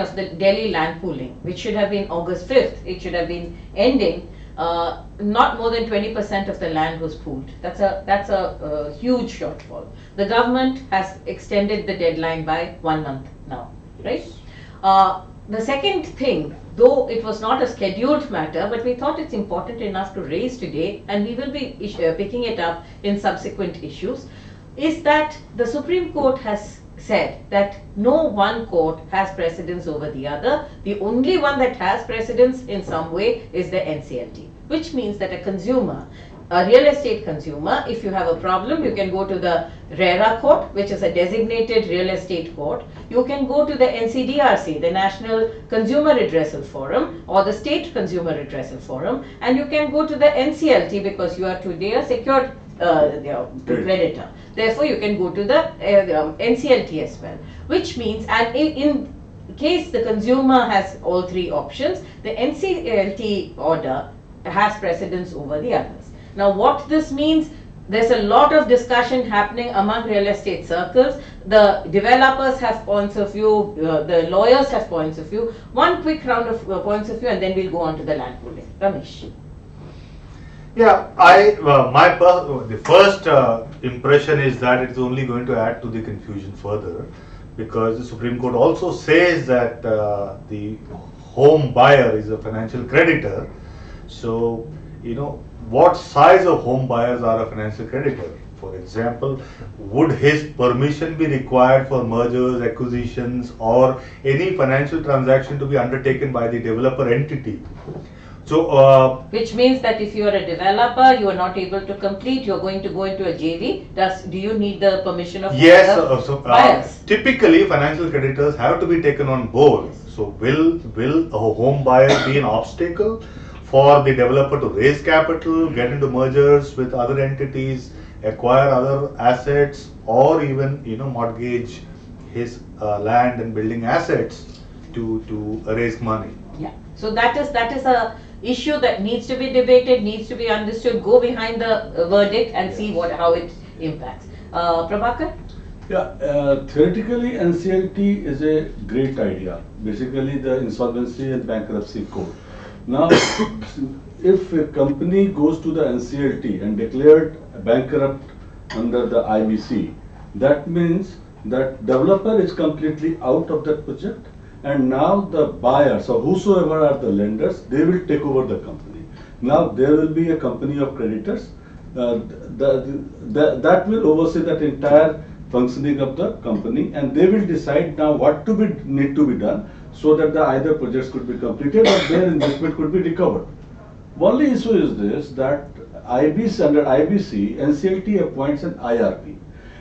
of the Delhi land pooling, which should have been August 5th, it should have been ending. Not more than 20% of the land was pooled. That's a huge shortfall. The government has extended the deadline by 1 month now, right? The second thing, though it was not a scheduled matter, but we thought it's important enough to raise today, and we will be picking it up in subsequent issues, is that the Supreme Court has said that no one court has precedence over the other. The only one that has precedence in some way is the NCLT, which means that a consumer, a real estate consumer, if you have a problem, you can go to the RERA court, which is a designated real estate court. You can go to the NCDRC, the National Consumer Redressal Forum, or the State Consumer Redressal Forum, and you can go to the NCLT because you are today a secured creditor. Therefore, you can go to the NCLT as well, which means, and in case the consumer has all three options, the NCLT order has precedence over the others. Now, what this means, there's a lot of discussion happening among real estate circles. The developers have points of view, the lawyers have points of view. One quick round of points of view, and then we'll go on to the land pooling. Ramesh. Yeah, the first impression is that it's only going to add to the confusion further, because the Supreme Court also says that the home buyer is a financial creditor. So, what size of home buyers are a financial creditor? For example, would his permission be required for mergers, acquisitions, or any financial transaction to be undertaken by the developer entity? So, which means that if you are a developer, you are not able to complete, you are going to go into a JV. Do you need the permission of yes, buyers? Typically, financial creditors have to be taken on board. Yes. So, will a home buyer be an obstacle for the developer to raise capital, get into mergers with other entities, acquire other assets, or even mortgage his land and building assets to raise money? Yeah. So that is a issue that needs to be debated, needs to be understood. Go behind the verdict and see how it impacts. Prabhakar? Yeah, theoretically NCLT is a great idea. Basically the insolvency and bankruptcy code. Now, if a company goes to the NCLT and declared bankrupt under the IBC, that means that developer is completely out of that project, and now the buyers or whosoever are the lenders, they will take over the company. Now there will be a company of creditors that will oversee that entire functioning of the company, and they will decide now what need to be done so that either projects could be completed or their investment could be recovered. Only issue is this, that under IBC, NCLT appoints an IRP,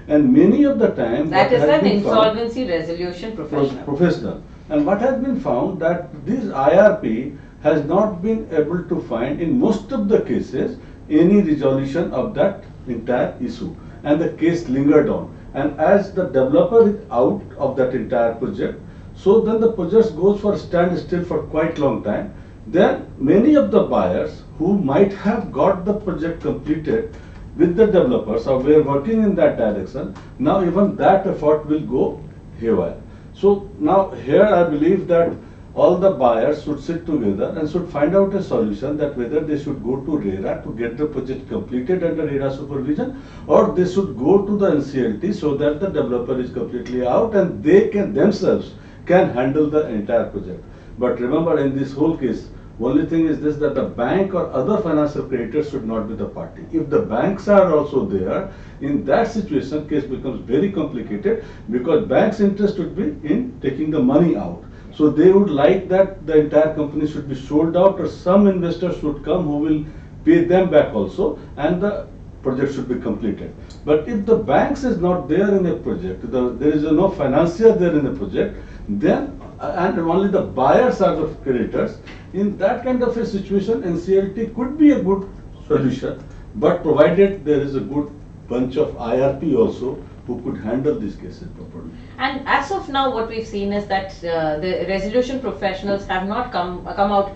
and many of the time that is an insolvency resolution professional. And what has been found that this IRP has not been able to find in most of the cases any resolution of that entire issue, and the case lingered on. And as the developer is out of that entire project, so then the project goes for standstill for quite long time. Then many of the buyers who might have got the project completed with the developers or were working in that direction, now even that effort will go haywire. So now here I believe that all the buyers should sit together and should find out a solution, that whether they should go to RERA to get the project completed under RERA supervision, or they should go to the NCLT so that the developer is completely out and they themselves can handle the entire project. But remember, in this whole case, only thing is this, that the bank or other financial creditors should not be the party. If the banks are also there, in that situation, case becomes very complicated, because bank's interest would be in taking the money out. So they would like that the entire company should be sold out, or some investors should come who will pay them back also, and the project should be completed. But if the banks is not there in a project, there is no financier there in the project, then and only the buyers are the creditors, in that kind of a situation, NCLT could be a good solution, but provided there is a good bunch of IRP also who could handle these cases properly. And as of now, what we've seen is that the resolution professionals have not come out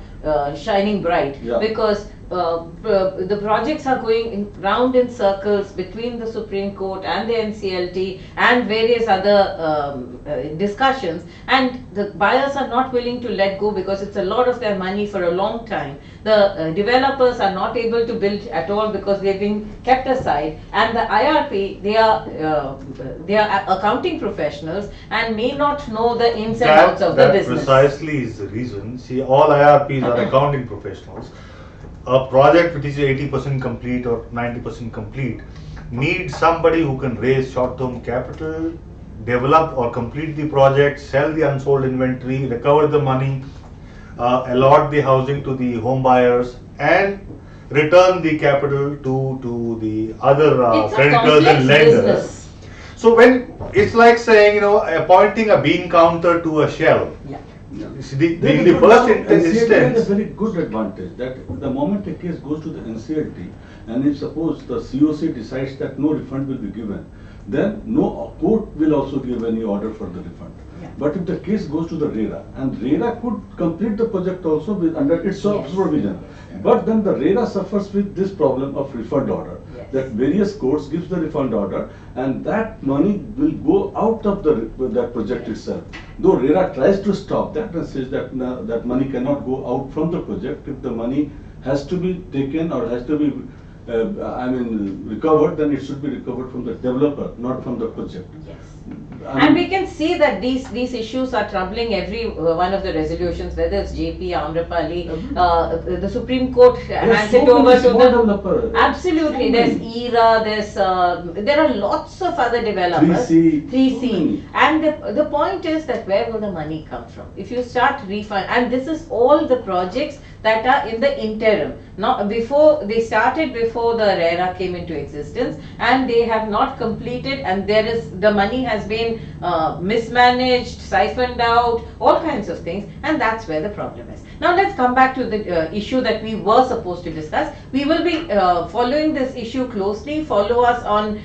shining bright, Yeah. because the projects are going round in circles between the Supreme Court and the NCLT and various other discussions, and the buyers are not willing to let go because it's a lot of their money for a long time. The developers are not able to build at all because they've been kept aside, and the IRP, they are accounting professionals and may not know the ins and outs of the That business. precisely is the reason. See, all IRPs are accounting professionals. A project which is 80% complete or 90% complete needs somebody who can raise short-term capital, develop or complete the project, sell the unsold inventory, recover the money, allot the housing to the home buyers, and return the capital to the other It's a creditors complex and lenders. business. So when it's like saying, appointing a bean counter to a shell. Yeah. Yeah. You see, the Then first NCLT has instance. a very good advantage that the moment a case goes to the NCLT, and if suppose the COC decides that no refund will be given, then no court will also give any order for the refund. Yeah. But if the case goes to the RERA, and RERA could complete the project also under its Yes. supervision, but then the RERA suffers with this problem of refund order. Yes. That various courts gives the refund order, and that money will go out of that project itself. Though RERA tries to stop that and says that that money cannot go out from the project. If the money has to be taken or has to be recovered, then it should be recovered from the developer, not from the project. Yes. I And mean- we can see that these issues are troubling every one of the resolutions, whether it's JP, Amrapali, the Supreme Court hands so it over many to small the. developer. Absolutely, So there's many. ERA, there are lots of other developers. 3C, 3C. so many. And the point is that where will the money come from? If you start refund, and this is all the projects that are in the interim. Not before they started, before the RERA came into existence, and they have not completed, and the money has been mismanaged, siphoned out, all kinds of things, and that's where the problem is. Now let's come back to the issue that we were supposed to discuss. We will be following this issue closely. Follow us on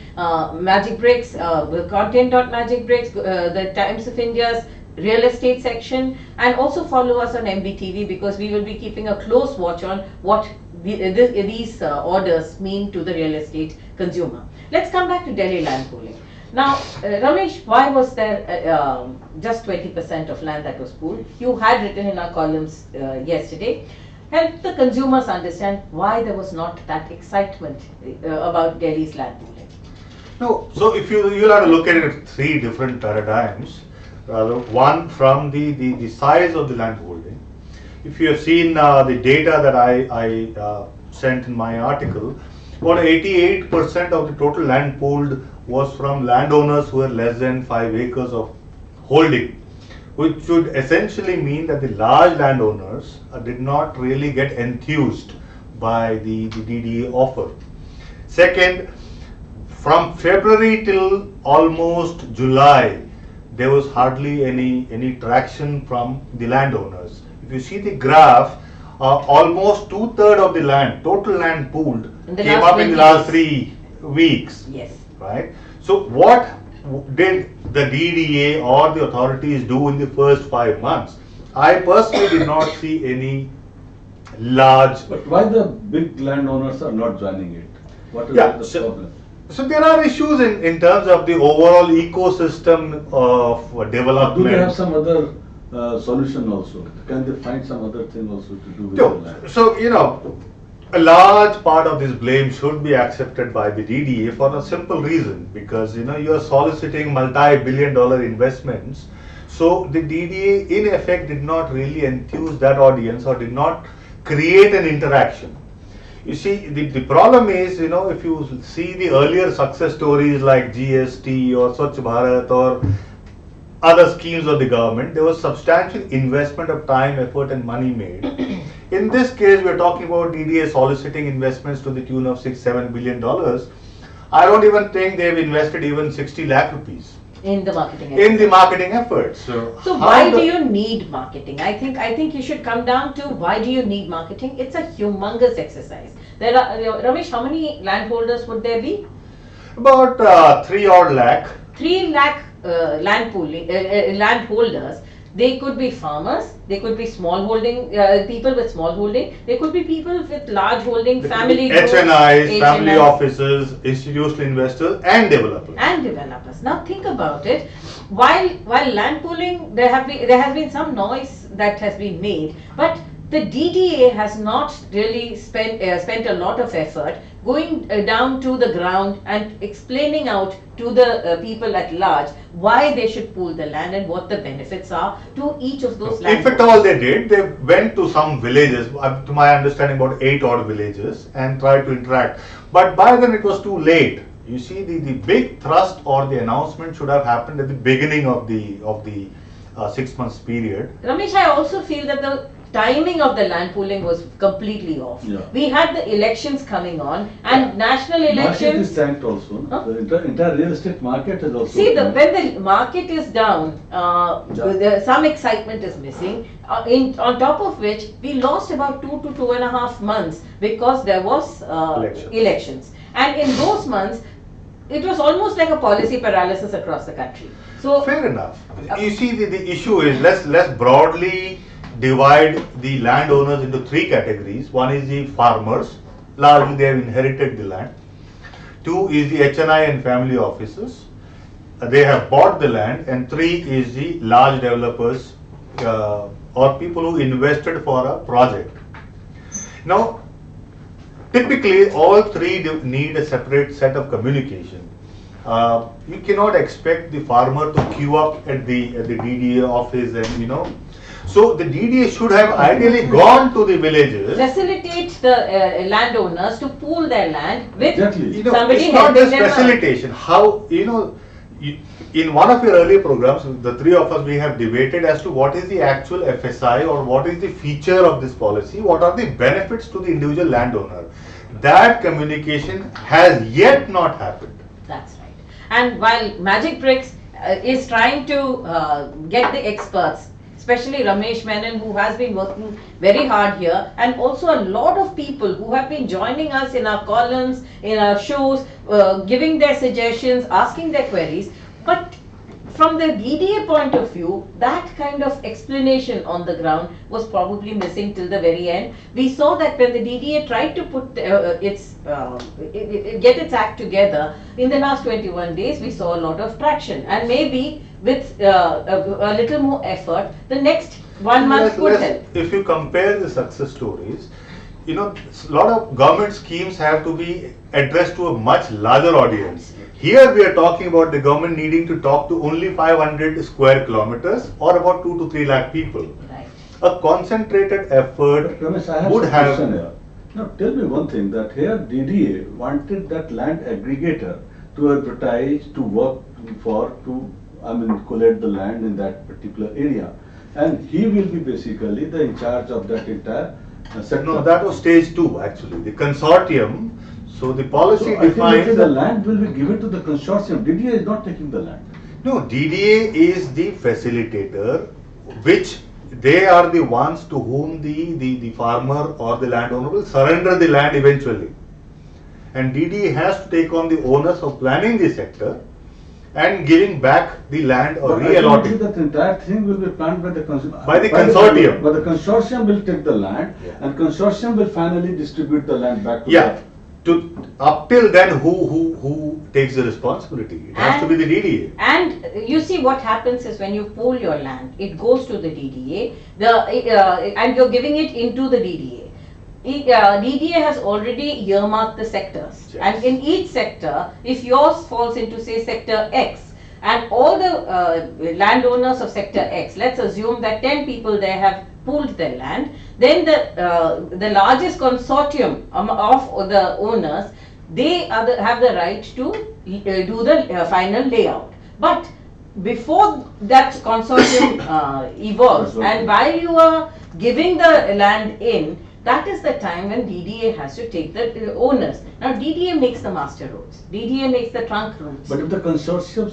Magic Bricks, content.Magic Bricks, the Times of India's real estate section, and also follow us on MBTV, because we will be keeping a close watch on what these orders mean to the real estate consumer. Let's come back to Delhi land pooling. Now, Ramesh, why was there just 20% of land that was pooled? You had written in our columns yesterday. Help the consumers understand why there was not that excitement about Delhi's land pooling. No, so if you'll have to look at it three different paradigms. One from the size of the land holding. If you have seen the data that I sent in my article, about 88% of the total land pooled was from landowners who were less than 5 acres of holding, which would essentially mean that the large landowners did not really get enthused by the DDA offer. Second, from February till almost July, there was hardly any traction from the landowners. If you see the graph, almost 2/3 of the land, total land pooled, In the came last up in the 20 last days. 3 weeks, Yes. right? So what did the DDA or the authorities do in the first 5 months? I personally did not see any large. But why the big landowners are not joining it? What is Yeah, the so- problem? So there are issues in terms of the overall ecosystem of development. Do they have some other solution also? Can they find some other thing also to do with the land? So, a large part of this blame should be accepted by the DDA for a simple reason, because you are soliciting multi-billion-dollar investments. So the DDA in effect did not really enthuse that audience or did not create an interaction. You see, the problem is, if you see the earlier success stories like GST or Swachh Bharat or other schemes of the government, there was substantial investment of time, effort and money made. In this case, we are talking about DDA soliciting investments to the tune of $6-7 billion. I don't even think they've invested even 60 lakh rupees In the marketing. in the marketing efforts. So how why the- do you need marketing? I think you should come down to why do you need marketing? It's a humongous exercise. There are Ramesh, how many landholders would there be? About 3 odd lakh. 3 lakh land holders. They could be farmers, they could be small holding, people with small holding, they could be people with large holding, family groups, HNIs, family HNIs, offices, institutional investors and developers. and developers. Now think about it. While land pooling, there has been some noise that has been made, but the DDA has not really spent a lot of effort going down to the ground and explaining out to the people at large why they should pool the land and what the benefits are to each of those land If at all they did, they went to some villages, to my understanding about 8 odd villages, and tried to interact. But by then it was too late. You see, the big thrust or the announcement should have happened at the beginning of the 6 months period. Ramesh, I also feel that the timing of the land pooling was completely off. Yeah. We had the elections coming on, and national Market elections. is tanked also. No? Huh? The entire real estate market is also. See, tanked. when the market is down, some excitement is missing. On top of which, we lost about 2 to 2.5 months because there was elections. And in those months, it was almost like a policy paralysis across the country. So Fair enough. You see, the issue is let's broadly divide the landowners into 3 categories. One is the farmers, largely they have inherited the land. 2 is the HNI and family offices, they have bought the land. And 3 is the large developers or people who invested for a project. Now, typically, all 3 need a separate set of communication. You cannot expect the farmer to queue up at the DDA office and. So the DDA should have ideally gone to the villages. facilitate the landowners to pool their land with Exactly. somebody It's not helping just them out. facilitation. How in one of your earlier programs, the 3 of us we have debated as to what is the actual FSI or what is the feature of this policy. What are the benefits to the individual landowner? That communication has yet not happened. That's right. And while Magic Bricks is trying to get the experts, especially Ramesh Menon, who has been working very hard here, and also a lot of people who have been joining us in our columns, in our shows, giving their suggestions, asking their queries. But from the DDA point of view, that kind of explanation on the ground was probably missing till the very end. We saw that when the DDA tried to put get its act together in the last 21 days, we saw a lot of traction, and maybe with a little more effort, the next 1 month could help. If you compare the success stories, a lot of government schemes have to be addressed to a much larger audience. Here we are talking about the government needing to talk to only 500 square kilometers or about 2 to 3 lakh people. Right. A concentrated effort Ramesh, I have would some have. question here. Now tell me one thing, that here DDA wanted that land aggregator to advertise, to work collect the land in that particular area. And he will be basically the in charge of that entire sector. No, that was stage 2 actually. The consortium. So the policy So I think defines. the land will be given to the consortium. DDA is not taking the land. No, DDA is the facilitator, which they are the ones to whom the farmer or the landowner will surrender the land eventually. And DDA has to take on the onus of planning the sector and giving back the land or But I think reallocating. that entire thing will be planned by the consortium. By the consortium. But the consortium will take the land, Yeah. and consortium will finally distribute the land back to Yeah. Up till then, who takes the responsibility? It has to be the DDA. And you see what happens is when you pool your land, it goes to the DDA, and you're giving it into the DDA. DDA has already earmarked the sectors, Yes. and in each sector, if yours falls into say sector X, and all the landowners of sector X, let's assume that 10 people there have pooled their land, then the largest consortium of the owners, they have the right to do the final layout. But before that consortium evolves, and while you are giving the land in, that is the time when DDA has to take the owners. Now DDA makes the master roads, DDA makes the trunk roads. But if the consortium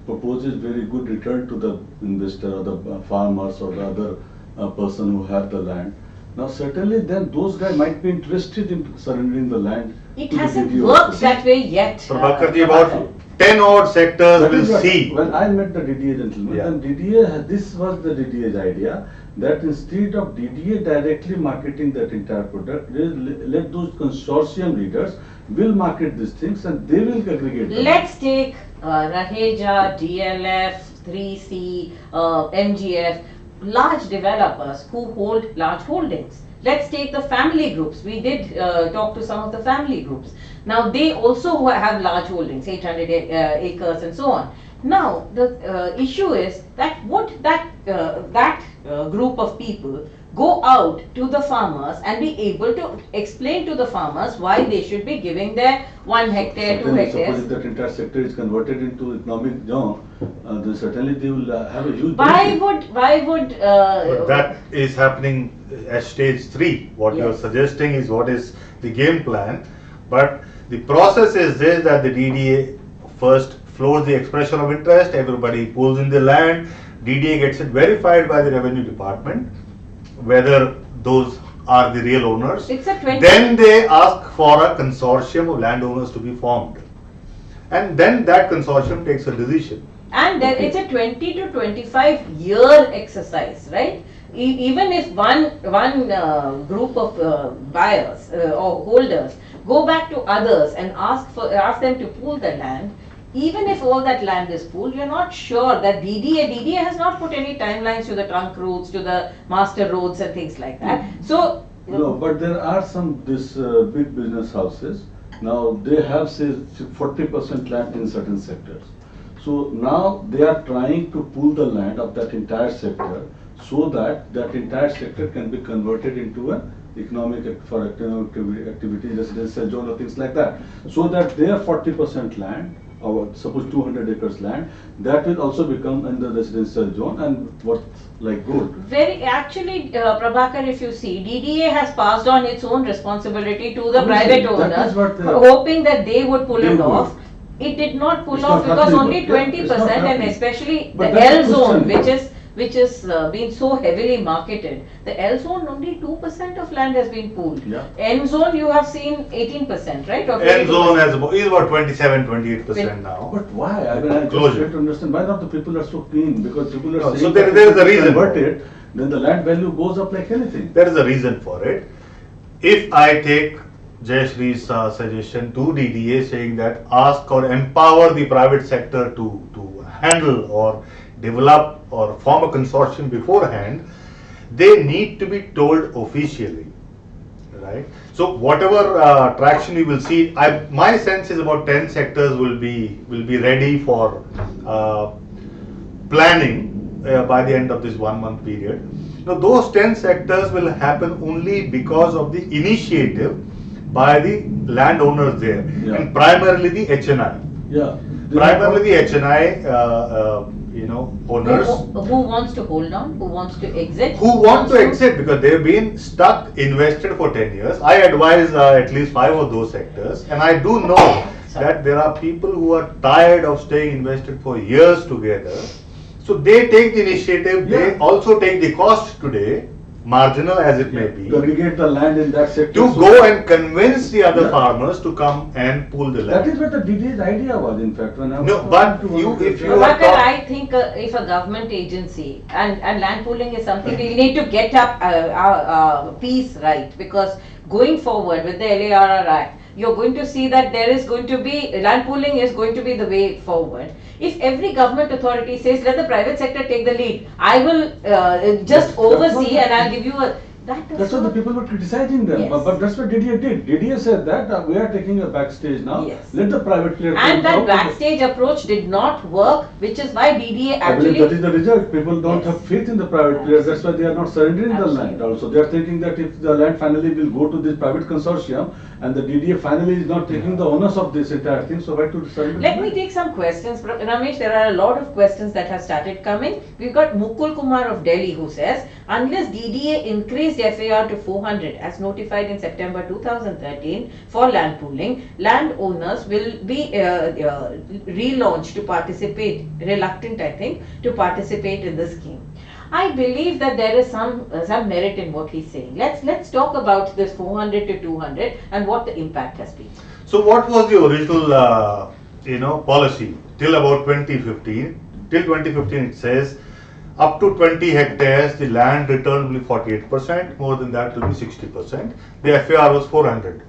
proposes very good return to the investor or the farmers or the other person who have the land, Now certainly then those guys might be interested in surrendering the land. It to the hasn't DDA worked also. that way yet. Prabhakarji, Prabhakar. about 10 odd sectors That will is what- see. When I met the DDA gentleman, Yeah. then this was the DDA's idea, that instead of DDA directly marketing that entire product, they let those consortium leaders will market these things and they will aggregate them. Let's take Raheja, DLF, 3C, MGF, large developers who hold large holdings. Let's take the family groups. We did talk to some of the family groups. Now they also have large holdings, 800 acres and so on. Now the issue is that would that group of people go out to the farmers and be able to explain to the farmers why they should be giving their 1 hectare, 2 Certainly, hectares. suppose if that entire sector is converted into economic zone, then certainly they will have a huge Why benefit. would But that is happening at stage 3. What you are Yes. suggesting is what is the game plan. But the process is this, that the DDA first floors the expression of interest, everybody pulls in the land, DDA gets it verified by the revenue department, whether those are the real owners. It's a 20 Then they ask for a consortium of landowners to be formed. And then that consortium takes a decision. and then Okay. it's a 20 to 25 year exercise, right? Even if one group of buyers or holders go back to others and ask them to pool the land, even if all that land is pooled, you're not sure that DDA has not put any timelines to the trunk routes, to the master roads and things like that. So No, but there are some big business houses. Now they have say 40% land in certain sectors. So now they are trying to pool the land of that entire sector so that that entire sector can be converted into an for economic activity, residential zone or things like that. So that their 40% land, or suppose 200 acres land, that will also become in the residential zone and worth like gold. actually, Prabhakar, if you see, DDA has passed on its own responsibility to the Obviously, private that owners, is what they- hoping that they would pull They it would. off. It did not pull It's off not because happening, only but yeah, it's not 20%, and happening. especially But the that's L the zone, question. which is being so heavily marketed. The L zone, only 2% of land has been pooled. Yeah. N zone, you have seen 18%, right? Or N zone 22%. is about 27-28% now. But why? I mean, I just Closure. try to understand why not the people are so keen, because people are No, saying. so there that is a if you reason convert for it. it, then the land value goes up like anything. There is a reason for it. If I take Jayashree's suggestion to DDA saying that ask or empower the private sector to handle or develop or form a consortium beforehand, they need to be told officially, right? So whatever traction you will see, my sense is about 10 sectors will be ready for planning by the end of this 1 month period. Now those 10 sectors will happen only because of the initiative by the landowners there, Yeah. and primarily the HNI. Yeah. Primarily the HNI, owners Who wants to hold on? Who wants to exit? who want to wants exit because they've been stuck, invested for 10 years. I advise at least 5 of those sectors, and I do know that there are people who are tired of staying invested for years together. So they take the initiative, they Yeah. also take the cost today, marginal as it may be, To aggregate the land in that sector. to so go that- and convince the other Yeah. farmers to come and pool the That is land. what the DDA's idea was, in fact, when I was. No, talking but to one you- of the if you guys. are- Prabhakar, I think if a government agency and land pooling is something we need to get up our piece right, because going forward with the LARR Act, you're going to see that there is going to be, land pooling is going to be the way forward. If every government authority says, let the private sector take the lead, I will just That's oversee what- and I'll give you a, that does That's what the not- people were criticizing them, Yes. but that's what DDA did. DDA said that we are taking a backstage now. Yes. Let the private player. And come out that with backstage approach did not work, which is why DDA I believe that is actually, the result. People don't Yes. have faith in the private players. That's why they are not surrendering the land. Absolutely. Also, they are thinking that if the land finally will go to this private consortium, and the DDA finally is not taking the onus of this entire thing, so why to surrender? let the me land? take some questions. Ramesh, there are a lot of questions that have started coming. We've got Mukul Kumar of Delhi who says, unless DDA increased FAR to 400 as notified in September 2013 for land pooling, landowners will be relaunched to participate, reluctant I think, to participate in the scheme. I believe that there is some merit in what he's saying. Let's talk about this 400 to 200 and what the impact has been. So what was the original, policy till about 2015? Till 2015 it says up to 20 hectares the land return will be 48%, more than that will be 60%. The FAR was 400.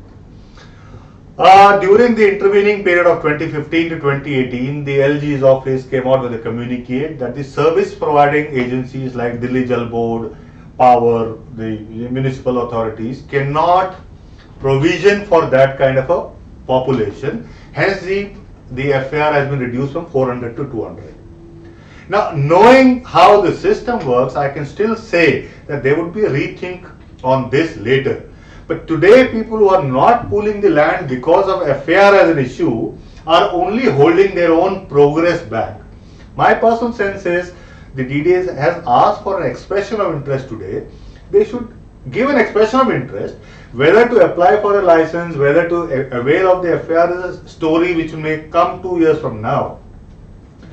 During the intervening period of 2015 to 2018, the LG's office came out with a communique that the service providing agencies like Delhi Jal Board, Power, the municipal authorities cannot provision for that kind of a population. Hence, the FAR has been reduced from 400 to 200. Now, knowing how the system works, I can still say that there would be a rethink on this later. But today, people who are not pooling the land because of FAR as an issue are only holding their own progress back. My personal sense is the DDA has asked for an expression of interest today. They should give an expression of interest. Whether to apply for a license, whether to avail of the FAR is a story which may come 2 years from now.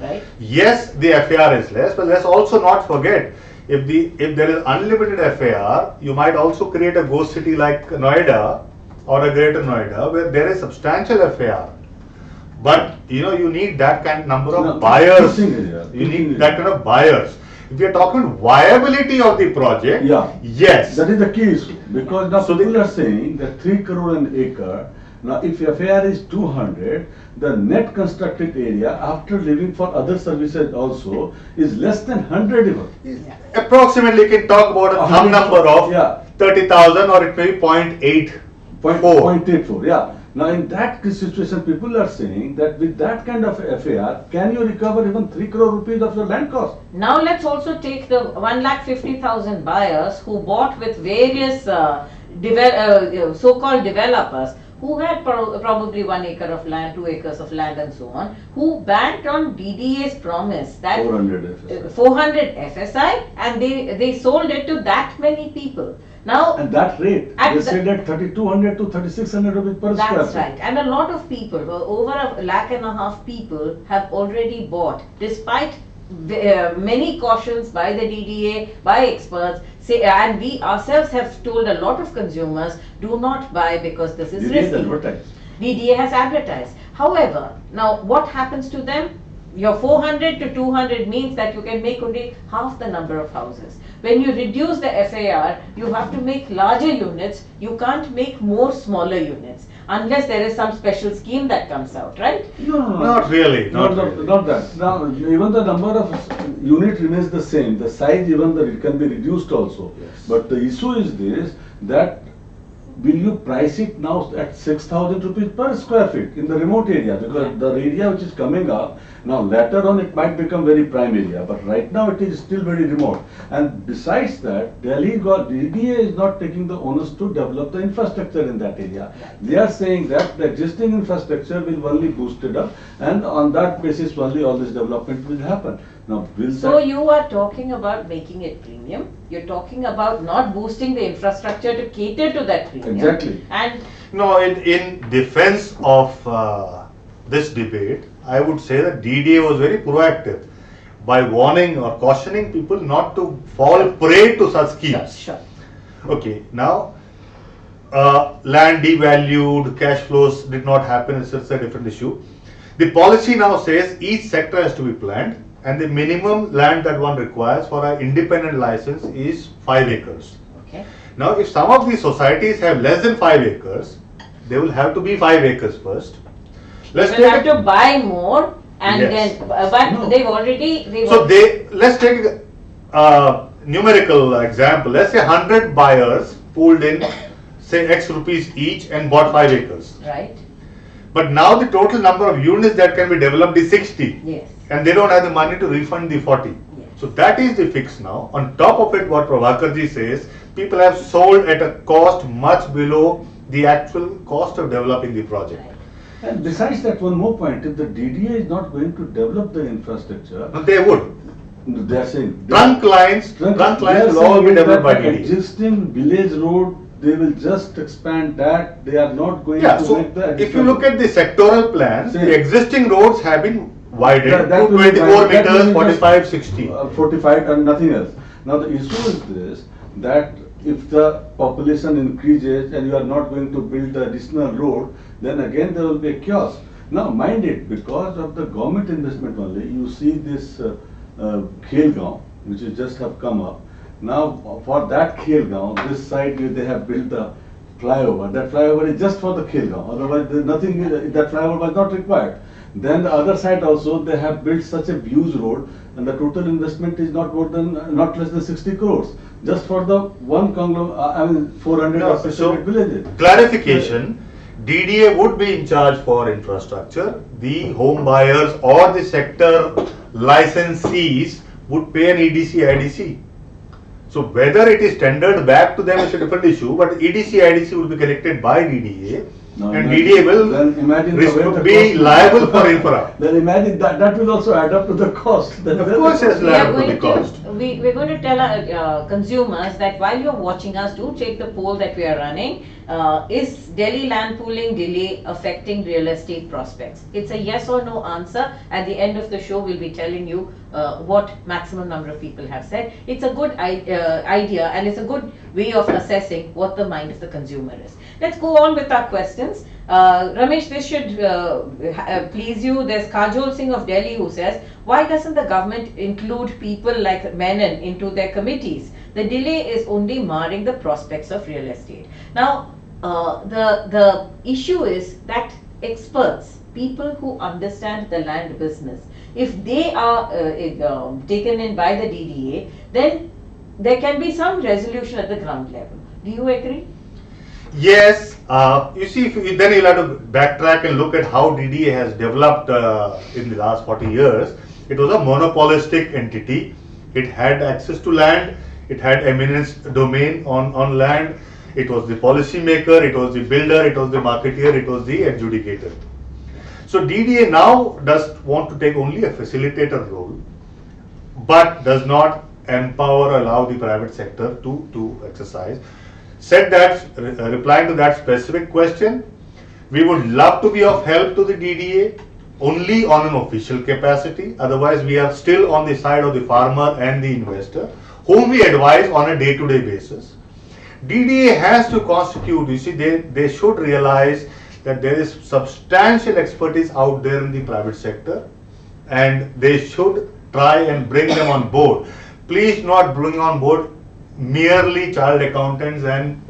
Right? Yes, the FAR is less, but let's also not forget, if there is unlimited FAR, you might also create a ghost city like Noida or a greater Noida where there is substantial FAR. But you need that kind of number of buyers. You need that kind of buyers. If we are talking viability of the project, yes. That is the key issue. Because now people are saying that 3 crore an acre. Now, if FAR is 200, the net constructed area after leaving for other services also is less than 100 even. Approximately, you can talk about a thumb number of 30,000 or it may be 0.84. 0.84, yeah. Now, in that situation, people are saying that with that kind of FAR, can you recover even 3 crore rupees of your land cost? Now, let's also take the 1,50,000 buyers who bought with various so-called developers who had probably 1 acre of land, 2 acres of land and so on, who banked on DDA's promise that 400 FSI and they sold it to that many people. Now, and that rate, they said that 3,200 to 3,600 rupees per square that's feet. right. And a lot of people, over 1.5 lakh people have already bought, despite many cautions by the DDA, by experts, and we ourselves have told a lot of consumers, do not buy because this is risky. DDA has advertised. However, now what happens to them? Your 400 to 200 means that you can make only half the number of houses. When you reduce the FAR, you have to make larger units. You can't make more smaller units unless there is some special scheme that comes out, right? No. Not really. Not that. Now, even the number of unit remains the same. The size, even it can be reduced also. Yes. But the issue is this, that will you price it now at 6,000 rupees per square feet in the remote area? Because the area which is coming up, now later on it might become very prime area, but right now it is still very remote. And besides that, DDA is not taking the onus to develop the infrastructure in that area. They are saying that the existing infrastructure will only boost it up, and on that basis only all this development will happen. Now, so you are talking about making it premium. You're talking about not boosting the infrastructure to cater to that premium. Exactly. And no, in defense of this debate, I would say that DDA was very proactive by warning or cautioning people not to fall prey to such schemes. Sure. Okay, now land devalued, cash flows did not happen, it's a different issue. The policy now says each sector has to be planned, and the minimum land that one requires for an independent license is 5 acres. Okay. Now, if some of these societies have less than 5 acres, they will have to be 5 acres first. Let's have to buy more, and then, but let's take a numerical example. Let's say 100 buyers pooled in, say X rupees each, and bought 5 acres. Right. But now the total number of units that can be developed is 60. Yes. And they don't have the money to refund the 40. Yes. So that is the fix now. On top of it, what Prabhakarji says, people have sold at a cost much below the actual cost of developing the project. Right. And besides that, one more point, if the DDA is not going to develop the infrastructure, No, they would. they are saying Trunk lines will all be developed by DDA. Existing village road, they will just expand that. They are not going Yeah, to so make the. if you look at the sectoral plans, the existing roads have been widened That to will be 24 wide. That will meters, be 45, 60. 45 and nothing else. Now the issue is this, that if the population increases and you are not going to build the additional road, then again there will be a chaos. Now mind it, because of the government investment only, you see this Khelgaon, which is just have come up. Now for that Khelgaon, this side they have built the flyover. That flyover is just for the Khelgaon, otherwise there is nothing, that flyover was not required. Then the other side also, they have built such a huge road, and the total investment is not less than 60 crores, just for the one 400 No, or 600 villages. Clarification, DDA would be in charge for infrastructure. The home buyers or the sector licensees would pay an EDC IDC. So whether it is tendered back to them is a different issue, but EDC IDC will be collected by DDA, Now and imagine- DDA will then imagine the way the be cost will- liable for infra. Then imagine that will also add up to the cost. Then Of then- course, it's We are liable to going the cost. we're going to tell our consumers that while you're watching us, do check the poll that we are running. Is Delhi land pooling delay affecting real estate prospects? It's a yes or no answer. At the end of the show, we'll be telling you what maximum number of people have said. It's a good idea, and it's a good way of assessing what the mind of the consumer is. Let's go on with our questions. Ramesh, this should please you. There's Kajol Singh of Delhi who says, why doesn't the government include people like Menon into their committees? The delay is only marring the prospects of real estate. Now, the issue is that experts, people who understand the land business, if they are taken in by the DDA, then there can be some resolution at the ground level. Do you agree? Yes, you see, then you'll have to backtrack and look at how DDA has developed in the last 40 years. It was a monopolistic entity. It had access to land. It had eminence domain on land. It was the policy maker. It was the builder. It was the marketeer. It was the adjudicator. So DDA now does want to take only a facilitator role, but does not empower or allow the private sector to exercise. Said that, replying to that specific question, we would love to be of help to the DDA only on an official capacity. Otherwise, we are still on the side of the farmer and the investor, whom we advise on a day-to-day basis. DDA has to constitute, you see, they should realize that there is substantial expertise out there in the private sector, and they should try and bring them on board. Please not bring on board merely child accountants and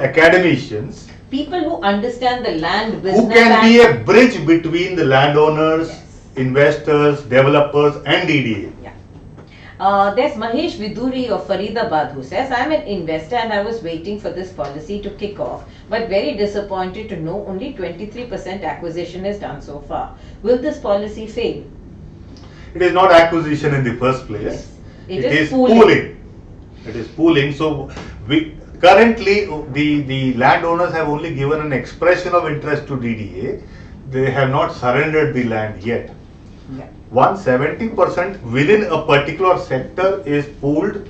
academicians People who understand the land business. who can and- be a bridge between the landowners, Yes. investors, developers and DDA. Yeah. There's Mahesh Viduri of Faridabad who says, I'm an investor and I was waiting for this policy to kick off, but very disappointed to know only 23% acquisition is done so far. Will this policy fail? It is not acquisition in the first place. Yes. It is pooling. It is pooling. So we currently the landowners have only given an expression of interest to DDA. They have not surrendered the land yet. Yeah. Once 70% within a particular sector is pooled,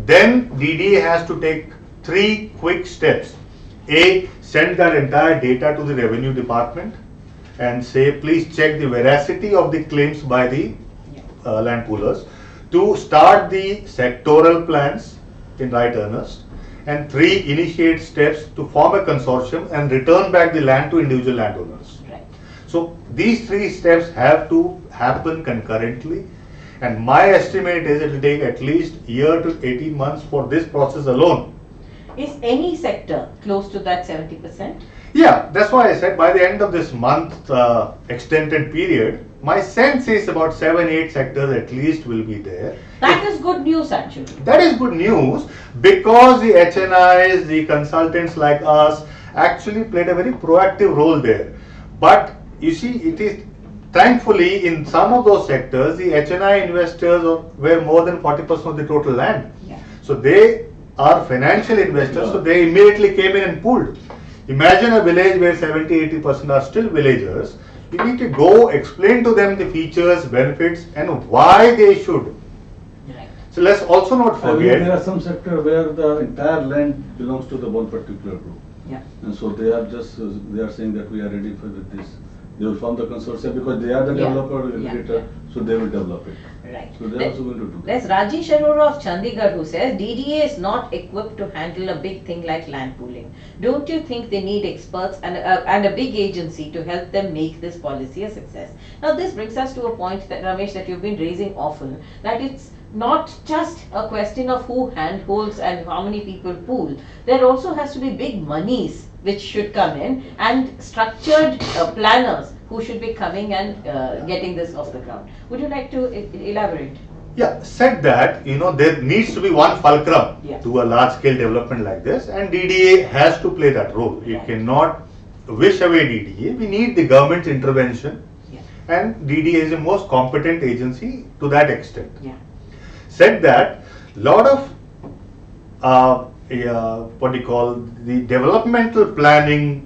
then DDA has to take 3 quick steps. A, send that entire data to the revenue department and say, please check the veracity of the claims by the land poolers. 2, start the sectoral plans in right earnest. And 3, initiate steps to form a consortium and return back the land to individual landowners. Right. So these 3 steps have to happen concurrently, and my estimate is it will take at least year to 18 months for this process alone. Is any sector close to that 70%? Yeah, that's why I said by the end of this month extended period, my sense is about 7-8 sectors at least will be there. That is good news actually. That is good news because the HNIs, the consultants like us actually played a very proactive role there. But you see, it is thankfully in some of those sectors, the HNI investors were more than 40% of the total land. Yeah. So they are financial investors, so they immediately came in and pooled. Imagine a village where 70-80% are still villagers. You need to go explain to them the features, benefits and why they should. Right. So let's also not I mean, forget. there are some sectors where the entire land belongs to the one particular group. Yeah. And so they are just, they are saying that we are ready for this. They will form the consortium because they are the Yeah, developer or yeah, aggregator, so they will develop it. Right. So they are also going to do that. There's Rajesh Arora of Chandigarh who says DDA is not equipped to handle a big thing like land pooling. Don't you think they need experts and a big agency to help them make this policy a success? Now this brings us to a point that Ramesh that you've been raising often, that it's not just a question of who handholds and how many people pool. There also has to be big monies which should come in and structured planners who should be coming and getting this off the ground. Would you like to elaborate? Yeah, said that, there needs to be one fulcrum Yeah. to a large scale development like this, and DDA has to play that role. You Right. cannot wish away DDA. We need the government's intervention, Yeah. and DDA is the most competent agency to that extent. Yeah. Said that, lot of what do you call the developmental planning,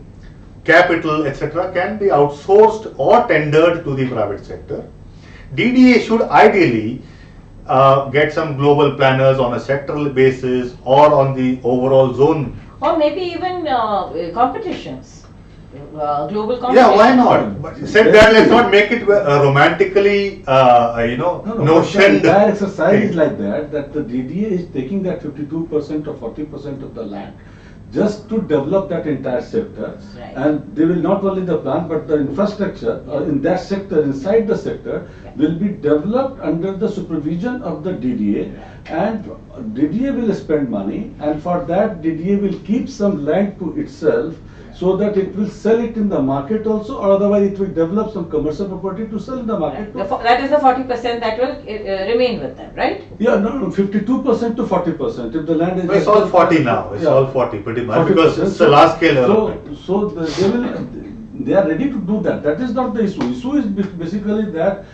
capital, etc., can be outsourced or tendered to the private sector. DDA should ideally get some global planners on a sectoral basis or on the overall zone. Or maybe even competitions. Global competition. Yeah, why not? But said that, let's not make it romantically, No, but the notioned. entire exercise is thing. like that the DDA is taking that 52% or 40% of the land just to develop that entire sector. Right. And they will not only the plan, but the infrastructure in that sector, inside the sector, Yeah. will be developed under the supervision of the DDA. And DDA will spend money, and for that DDA will keep some land to itself, so that it will sell it in the market also, or otherwise it will develop some commercial property to sell in the market. Right. That is the 40% that will remain with them, right? Yeah, no, 52% to 40%. If the land is. It's all 40 now. It's Yeah. all 40 pretty much 40%. because it's a large scale development. So they are ready to do that. That is not the issue. Issue is basically that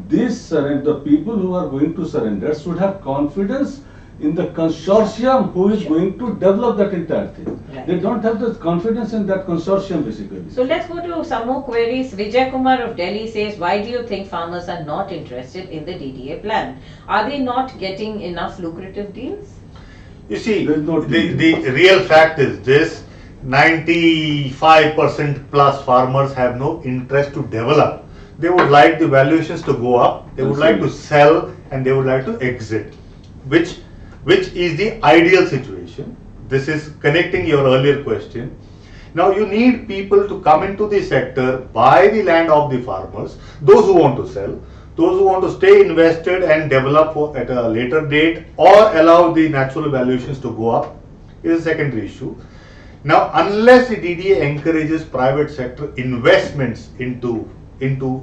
the people who are going to surrender should have confidence in the consortium who is going to develop that entire thing. Right. They don't have the confidence in that consortium basically. So let's go to some more queries. Vijay Kumar of Delhi says, why do you think farmers are not interested in the DDA plan? Are they not getting enough lucrative deals? You see, There is no the real fact is this: 95% plus farmers have no interest to develop. They would like the valuations to go up, they would like to sell, and they would like to exit, which is the ideal situation. This is connecting your earlier question. Now you need people to come into the sector, buy the land of the farmers, those who want to sell, those who want to stay invested and develop at a later date or allow the natural valuations to go up is a secondary issue. Now, unless the DDA encourages private sector investments into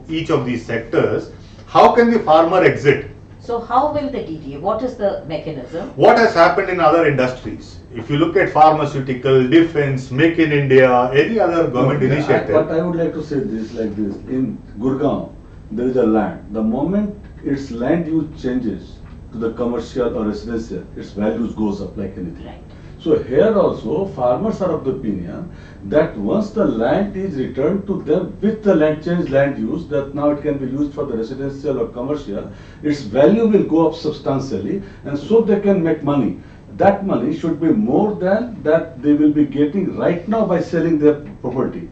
each of these sectors, how can the farmer exit? So how will the DDA, what is the mechanism? What has happened in other industries? If you look at pharmaceutical, defense, Make in India, any other government But initiative. I would like to say this like this. In Gurgaon, there is a land. The moment its land use changes to the commercial or residential, its values goes up like anything. Right. So here also, farmers are of the opinion that once the land is returned to them with the land change land use, that now it can be used for the residential or commercial, its value will go up substantially, and so they can make money. That money should be more than that they will be getting right now by selling their property.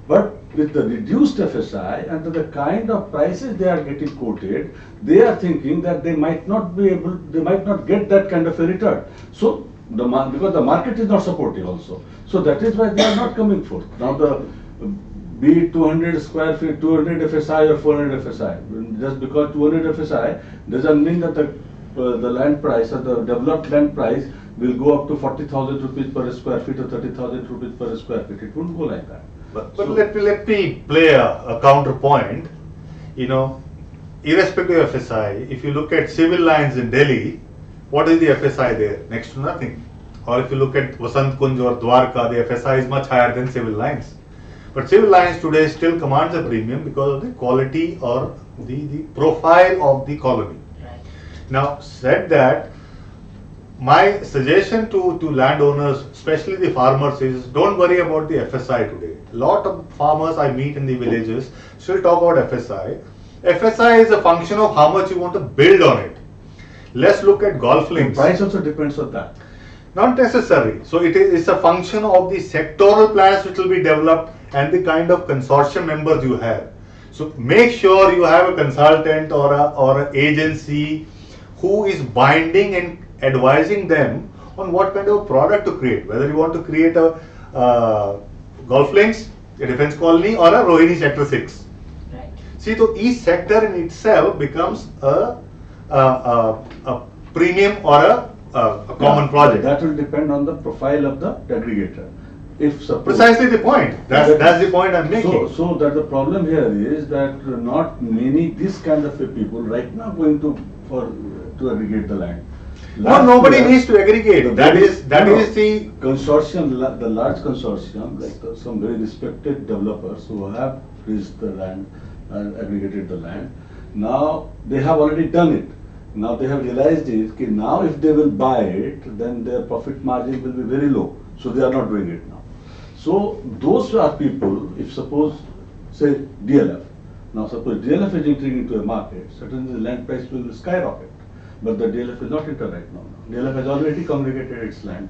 But with the reduced FSI and the kind of prices they are getting quoted, they are thinking that they might not get that kind of a return. So because the market is not supportive also. So that is why they are not coming forth. Now be it 200 square feet, 200 FSI or 400 FSI. Just because 200 FSI doesn't mean that the land price or the developed land price will go up to 40,000 rupees per square feet or 30,000 rupees per square feet. It won't go like that. But let me play a counterpoint. Irrespective of FSI, if you look at civil lines in Delhi, what is the FSI there? Next to nothing. Or if you look at Vasant Kunj or Dwarka, the FSI is much higher than civil lines. But civil lines today still commands a premium because of the quality or the profile of the colony. Right. Now, said that, my suggestion to landowners, especially the farmers, is don't worry about the FSI today. A lot of farmers I meet in the villages still talk about FSI. FSI is a function of how much you want to build on it. Let's look at golf The links. price also depends on that. Not necessary. So it's a function of the sectoral plans which will be developed and the kind of consortium members you have. So make sure you have a consultant or a agency who is binding and advising them on what kind of product to create. Whether you want to create a golf links, a defense colony, or a Rohini Sector 6. Right. See, so each sector in itself becomes a premium or a common project. That will depend on the profile of the aggregator. If suppose Precisely the point. That's the point I'm making. So that the problem here is that not many this kind of a people right now going to aggregate the land. No, nobody year, needs to aggregate. That is the consortium, the large consortium, like some very respected developers who have raised the land and aggregated the land. Now they have already done it. Now they have realized it. Okay, now if they will buy it, then their profit margin will be very low. So they are not doing it now. So those are people. If suppose say DLF. Now suppose DLF is entering into a market, certainly the land price will skyrocket. But the DLF is not enter right now. DLF has already congregated its land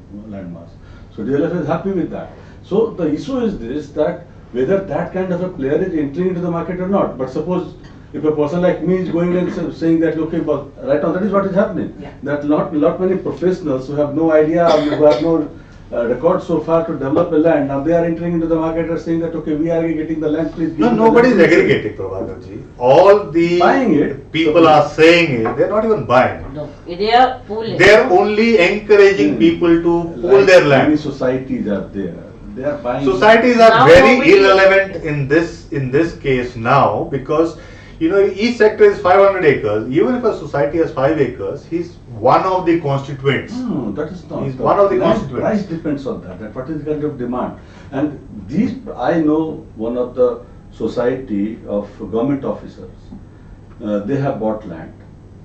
mass. So DLF is happy with that. So the issue is this, that whether that kind of a player is entering into the market or not. But suppose if a person like me is going and saying that, okay, but right now that is what is happening. Yeah. That lot many professionals who have no idea, who have no record so far to develop a land, now they are entering into the market and saying that, okay, we are getting the land, please give No, me the nobody is land. aggregating, Prabhakarji. All the Buying it. people are saying it. They're not even buying it. No, they are pooling. They're only encouraging people to pool Like their Many land. societies are there. They are buying. Societies are Now very nobody- irrelevant in this case now, because each sector is 500 acres. Even if a society has 5 acres, he's one of the constituents. No, that is not. He's one of the Land constituents. Price depends on that. What is the kind of demand? And these, I know one of the society of government officers. They have bought land,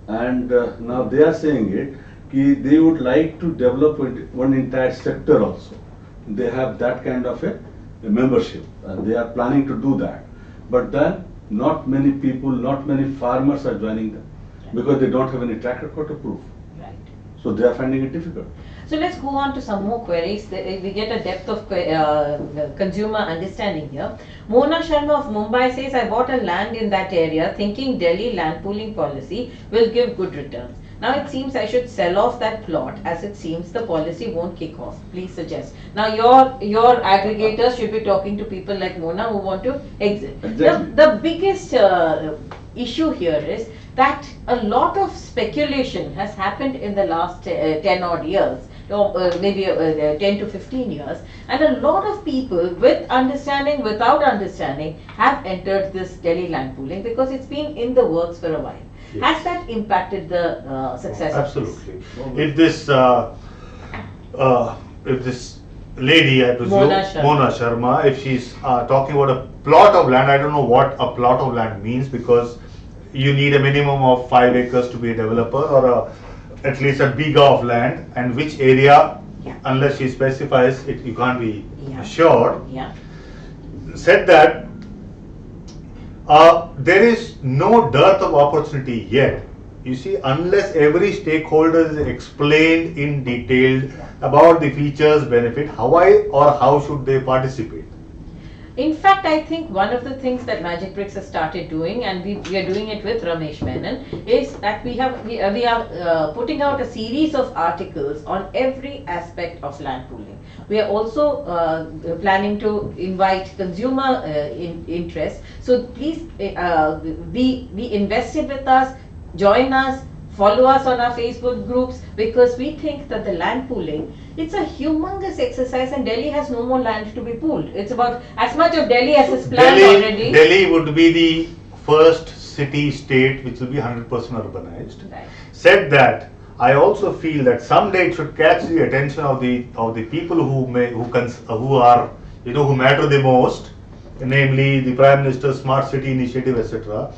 and now they are saying it. They would like to develop one entire sector also. They have that kind of a membership, and they are planning to do that. But then, not many people, not many farmers are joining them because they don't have any track record to prove. Right. So they are finding it difficult. So let's go on to some more queries. We get a depth of consumer understanding here. Mona Sharma of Mumbai says, I bought a land in that area thinking Delhi land pooling policy will give good returns. Now it seems I should sell off that plot as it seems the policy won't kick off. Please suggest. Now your aggregators should be talking to people like Mona who want to exit. Exactly. The biggest issue here is that a lot of speculation has happened in the last 10 odd years. Maybe 10 to 15 years, and a lot of people with understanding, without understanding, have entered this Delhi land pooling because it's been in the works for a while. Yes. Has that impacted the success of this? Absolutely. If this lady, I presume, Mona Sharma. Mona Sharma, if she's talking about a plot of land, I don't know what a plot of land means, because you need a minimum of 5 acres to be a developer, or at least a biga of land, and which area, Yeah. unless she specifies it, you can't be Yeah. sure. Yeah. Said that there is no dearth of opportunity yet. You see, unless every stakeholder is explained in detail about the features, benefit, how should they participate? In fact, I think one of the things that Magic Bricks has started doing, and we are doing it with Ramesh Menon, is that we are putting out a series of articles on every aspect of land pooling. We are also planning to invite consumer interest. So please be invested with us, join us, follow us on our Facebook groups, because we think that the land pooling, it's a humongous exercise, and Delhi has no more land to be pooled. It's about as much of Delhi as is planned already. Delhi would be the first city state which will be 100% urbanized. Right. Said that, I also feel that someday it should catch the attention of the people who matter the most, namely the Prime Minister's Smart City Initiative, etc.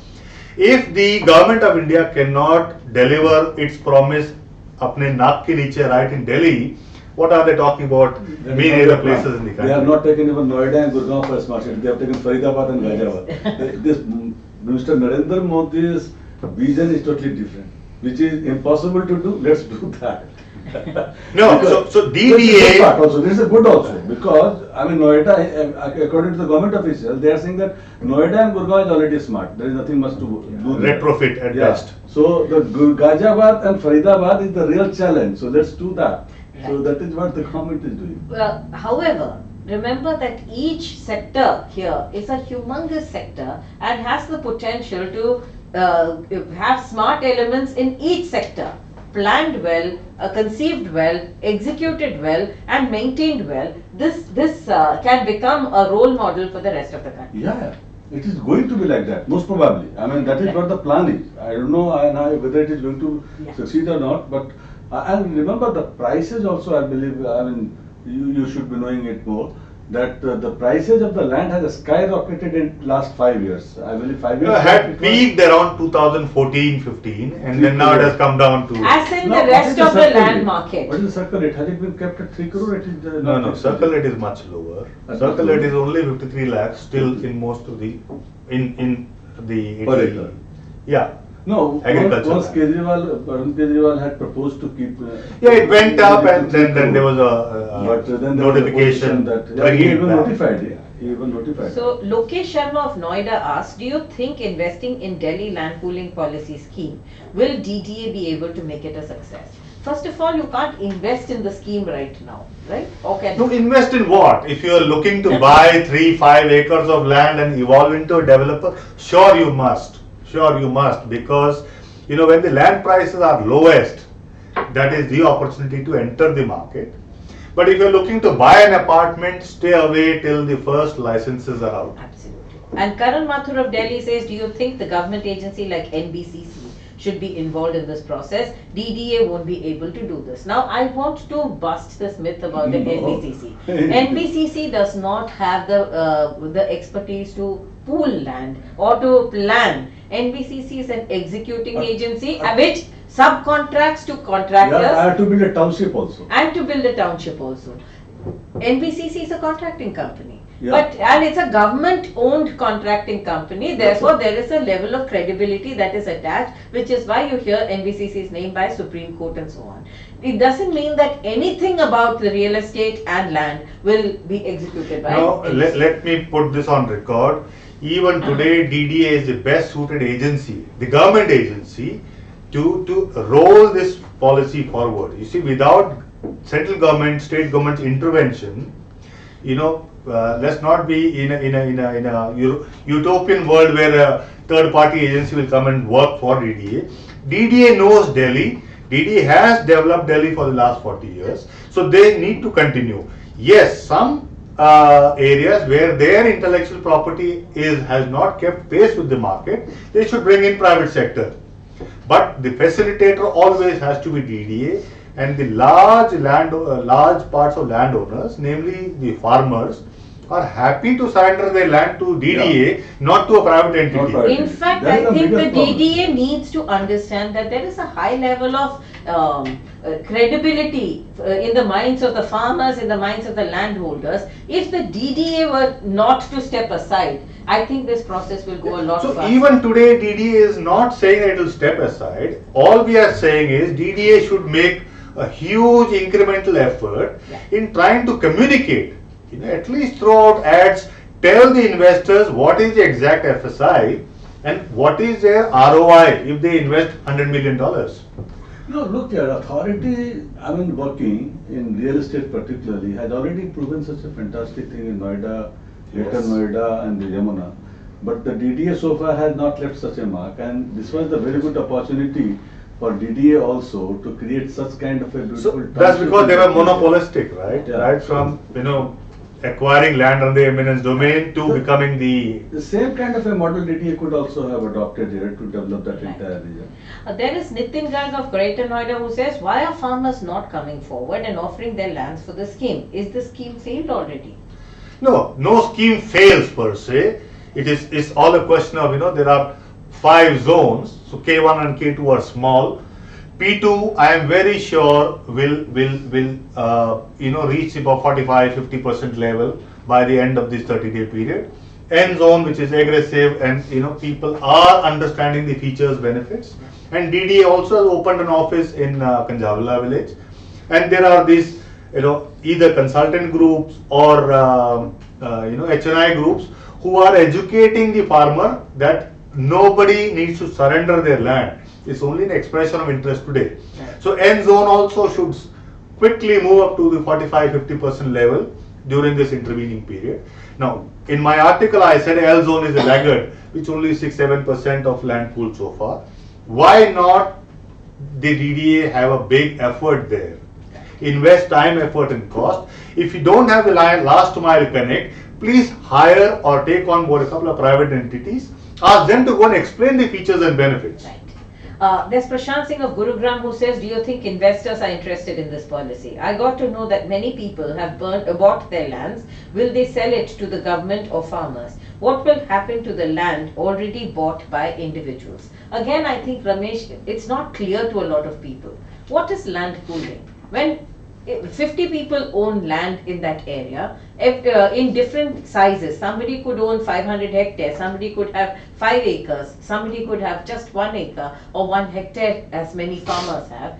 If the government of India cannot deliver its promise apne naak ke niche right in Delhi, what are they talking about many other places in the country? They have not taken even Noida and Gurgaon for a smart city. They have taken Faridabad and Ghaziabad. This Mr. Narendra Modi's vision is totally different, which is impossible to do. Let's do that. No, Because so this is a good part DDA, also. This is a good also because I mean Noida, according to the government official, they are saying that Noida and Gurgaon is already smart. There is nothing much to do. there. retrofit at Yeah. best. So the Ghaziabad and Faridabad is the real challenge. So let's do that. So Right. that is what the government is doing. However, remember that each sector here is a humongous sector and has the potential to have smart elements in each sector, planned well, conceived well, executed well, and maintained well. This can become a role model for the rest of the country. Yeah, it is going to be like that, most probably. I mean, that is what the plan is. I don't know whether it is going to Yeah. succeed or not, but and remember the prices also. I believe. I mean, you should be knowing it more. That the prices of the land has skyrocketed in last 5 years. I believe 5 years. back Had it was- peaked around 2014-15, and then now it has come down to. As in No, the what rest is of the circle land rate? market. What is the circle rate? Has it been kept at 3 crore? It is No, not no, fixed circle rate. rate is much lower. Much Circle lower. rate is only 53 lakhs still in most of the, in the. Per 80 acre. Yeah, No, Agriculture once land. Arun Kejriwal had proposed to keep. yeah, it went up and then there was a But then there was a notification position that yeah, bringing he it even back. notified. Yeah, he even notified. So Lokesh Sharma of Noida asks, do you think investing in Delhi land pooling policy scheme will DDA be able to make it a success? First of all, you can't invest in the scheme right now, right? Or can To invest in what? If you are looking to buy 3-5 acres of land and evolve into a developer, sure you must. Sure you must, because you know when the land prices are lowest, that is the opportunity to enter the market. But if you are looking to buy an apartment, stay away till the first licenses are out. Absolutely. And Karan Mathur of Delhi says, do you think the government agency like NBCC should be involved in this process? DDA won't be able to do this. Now, I want to bust this myth about the No. NBCC. NBCC does not have the expertise to pool land or to plan. NBCC is an executing agency which subcontracts to contractors. Yeah, I have to build a township also. And to build a township also. NBCC is a contracting company. Yeah. And it's a government-owned contracting company. Therefore, there is a level of credibility that is attached, which is why you hear NBCC's name by Supreme Court and so on. It doesn't mean that anything about the real estate and land will be executed by. Now, NBCC. let me put this on record. Even today, DDA is the best suited agency, the government agency, to roll this policy forward. You see, without central government, state government's intervention, you know, let's not be in a utopian world where a third party agency will come and work for DDA. DDA knows Delhi. DDA has developed Delhi for the last 40 years. So they need to continue. Yes, some areas where their intellectual property has not kept pace with the market, they should bring in private sector. But the facilitator always has to be DDA, and the large parts of landowners, namely the farmers, are happy to surrender their land to DDA, not to a private entity. Not private. In fact, That is I the think the biggest problem. DDA needs to understand that there is a high level of credibility in the minds of the farmers, in the minds of the landholders. If the DDA were not to step aside, I think this process will go a lot So faster. even today, DDA is not saying that it will step aside. All we are saying is DDA should make a huge incremental effort in trying to communicate. You know, at least throw out ads, tell the investors what is the exact FSI and what is their ROI if they invest $100 million. No, look here, authority, I mean, working in real estate particularly, has already proven such a fantastic thing in Noida, Greater Yes. Noida and the Yamuna. But the DDA so far has not left such a mark, and this was the very good opportunity for DDA also to create such kind of a beautiful. So that's township because they were in Delhi. monopolistic, right? Yeah. Right from, you know, acquiring land on the eminence domain to So- becoming the. The same kind of a model DDA could also have adopted here to develop that Right. entire region. There is Nitin Garg of Greater Noida who says, why are farmers not coming forward and offering their lands for the scheme? Is the scheme failed already? No scheme fails per se. It's all a question of, you know, there are 5 zones, so K1 and K2 are small. P2, I am very sure will you know, reach about 45-50% level by the end of this 30-day period. N zone, which is aggressive, and you know, people are understanding the features, benefits. And DDA also has opened an office in Kanjavla village. And there are these, either consultant groups or HNI groups who are educating the farmer that nobody needs to surrender their land. It's only an expression of interest today. So N zone also should quickly move up to the 45-50% level during this intervening period. Now, in my article I said L zone is a laggard, which only 6-7% of land pool so far. Why not the DDA have a big effort there? Invest time, effort and cost. If you don't have the last mile connect, please hire or take on board a couple of private entities. Ask them to go and explain the features and benefits. Right. There's Prashant Singh of Gurugram who says, do you think investors are interested in this policy? I got to know that many people have bought their lands. Will they sell it to the government or farmers? What will happen to the land already bought by individuals? Again, I think, Ramesh, it's not clear to a lot of people. What is land pooling? When 50 people own land in that area, in different sizes. Somebody could own 500 hectares, somebody could have 5 acres, somebody could have just 1 acre or 1 hectare as many farmers have.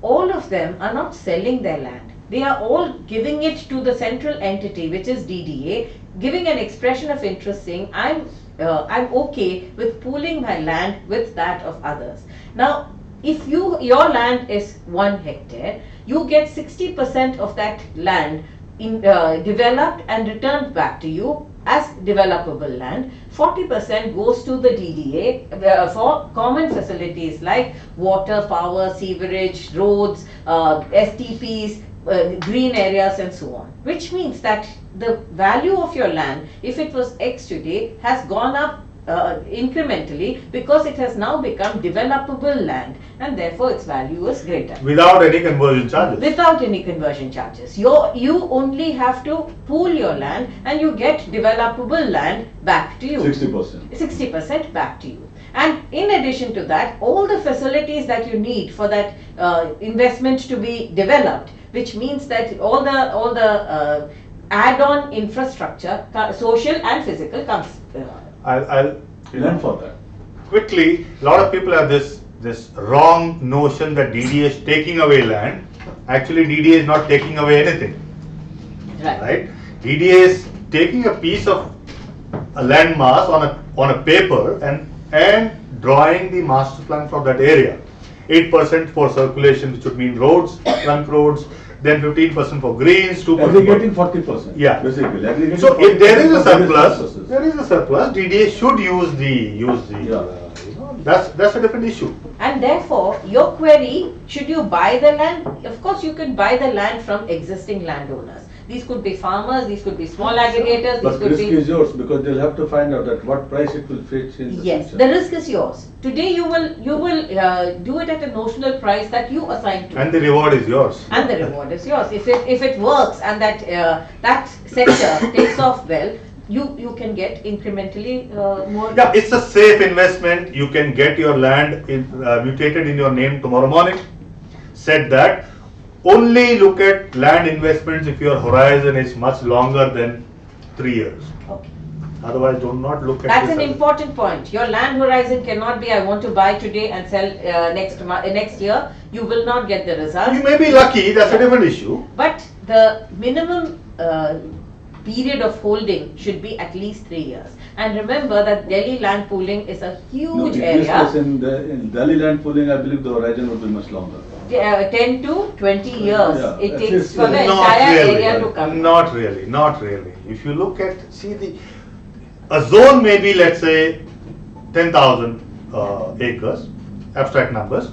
All of them are not selling their land. They are all giving it to the central entity, which is DDA, giving an expression of interest saying, I'm okay with pooling my land with that of others. Now, if your land is 1 hectare, you get 60% of that land developed and returned back to you as developable land. 40% goes to the DDA for common facilities like water, power, sewerage, roads, STPs, green areas and so on. Which means that the value of your land, if it was X today, has gone up incrementally because it has now become developable land and therefore its value is greater. Without any conversion charges. Without any conversion charges. You only have to pool your land and you get developable land back to you. 60%. 60% back to you. And in addition to that, all the facilities that you need for that investment to be developed, which means that all the add-on infrastructure, social and physical, comes. I'll Learn for that. quickly, a lot of people have this wrong notion that DDA is taking away land. Actually, DDA is not taking away anything. Right? DDA is taking a piece of a land mass on a paper and drawing the master plan for that area. 8% for circulation, which would mean roads, trunk roads, then 15% for greens, 2% Aggregating 40%. Yeah. Basically. Aggregating So if there is a 40% surplus, DDA should use the that's a different issue. And therefore, your query, should you buy the land? Of course, you can buy the land from existing landowners. These could be farmers, these could be small aggregators, But these could risk be... is yours because they'll have to find out at what price it will fetch in the Yes, future. the risk is yours. Today you will do it at a notional price that you assign to. And the reward is yours. And the reward is yours. If it works and that sector takes off well, you can get incrementally more. Yeah, it's a safe investment. You can get your land mutated in your name tomorrow morning. Said that, only look at land investments if your horizon is much longer than 3 years. Okay. Otherwise, do not look at That's this an as- important point. Your land horizon cannot be, I want to buy today and sell next year. You will not get the results. You may be lucky, that's a different issue. But the minimum period of holding should be at least 3 years. And remember that Delhi land pooling is a No, huge in this area. case, in Delhi land pooling, I believe the horizon would be much longer. 10 to 20 years Yeah, it at takes least, for the Not entire really. area to come. Not really. If you look at, a zone may be, let's say, 10,000 acres, abstract numbers.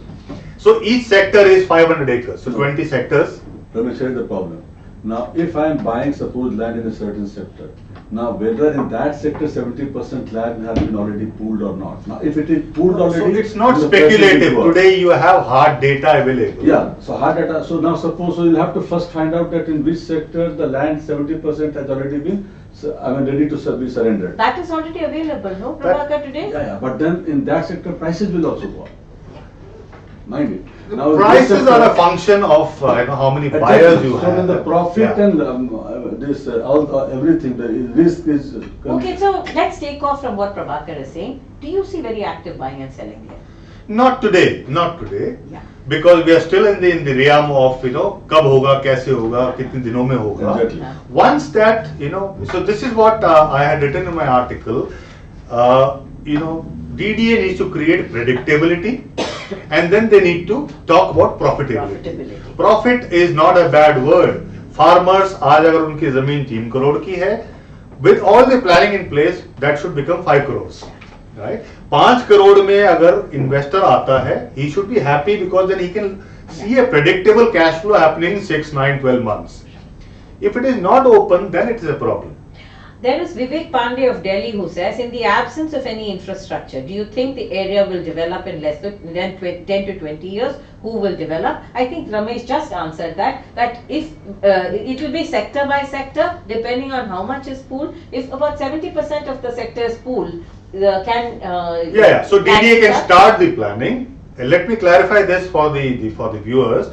So each sector is 500 acres. So 20 sectors. Let me say the problem. Now, if I am buying, suppose, land in a certain sector, now whether in that sector 70% land has been already pooled or not. Now, if it is pooled So already. it's not the price will be speculative. worse. Today you have hard data available. Yeah, so hard data. So now suppose you'll have to first find out that in which sector the land 70% has already been, ready to be surrendered. That is already available, no, That- Prabhakar, today? Yeah, but then in that sector prices will also go up. Mind it. Now, Prices this are a sector- function of how many Exactly. buyers you So have. when the profit Yeah. and everything, the risk is. Okay, so let's take off from what Prabhakar is saying. Do you see very active buying and selling here? Not today. Yeah. because we are still in the realm of कब होगा, कैसे होगा, कितने दिनों में होगा. Exactly. Once that so this is what I had written in my article. DDA needs to create predictability, and then they need to talk about profitability. Profit is not a bad word. Farmers, आज अगर उनकी जमीन 3 करोड़ की है, with all the planning in place, that should become 5 crores. Right? 5 crore में अगर investor आता है, he should be happy because then he can see a predictable cash flow happening in 6, 9, 12 months. If it is not open, then it is a problem. There is Vivek Pandey of Delhi who says, in the absence of any infrastructure, do you think the area will develop in less than 10 to 20 years? Who will develop? I think Ramesh just answered that if it will be sector by sector, depending on how much is pooled. If about 70% of the sector is pooled, So DDA can start the planning. Let me clarify this for the viewers.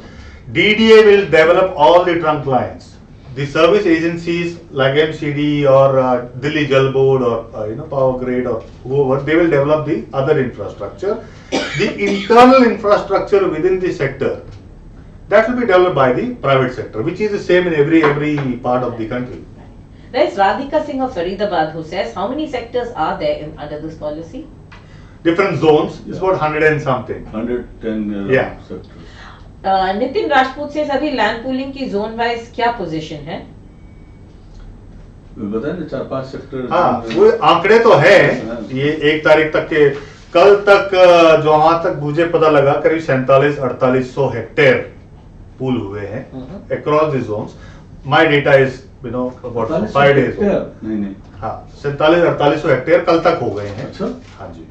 DDA will develop all the trunk lines. The service agencies like MCD or Delhi Jal Board or Power Grid or whoever, they will develop the other infrastructure. The internal infrastructure within the sector, that will be developed by the private sector, which is the same in every part of the country. There is Radhika Singh of Faridabad who says, how many sectors are there under this policy? Different zones, it's about 100 and something. 110 Yeah. sectors. Nitin Rajput से अभी land pooling की zone wise क्या position है? बताए ना 4-5 sector. हाँ, वो आंकड़े तो है. ये 1 तारीख तक के कल तक जो वहां तक मुझे पता लगा करीब 47-4800 हेक्टेयर पूल हुए हैं across the zones. My data is about 5 days. नहीं. हाँ, 47-4800 हेक्टेयर कल तक हो गए हैं. अच्छा. हाँ जी.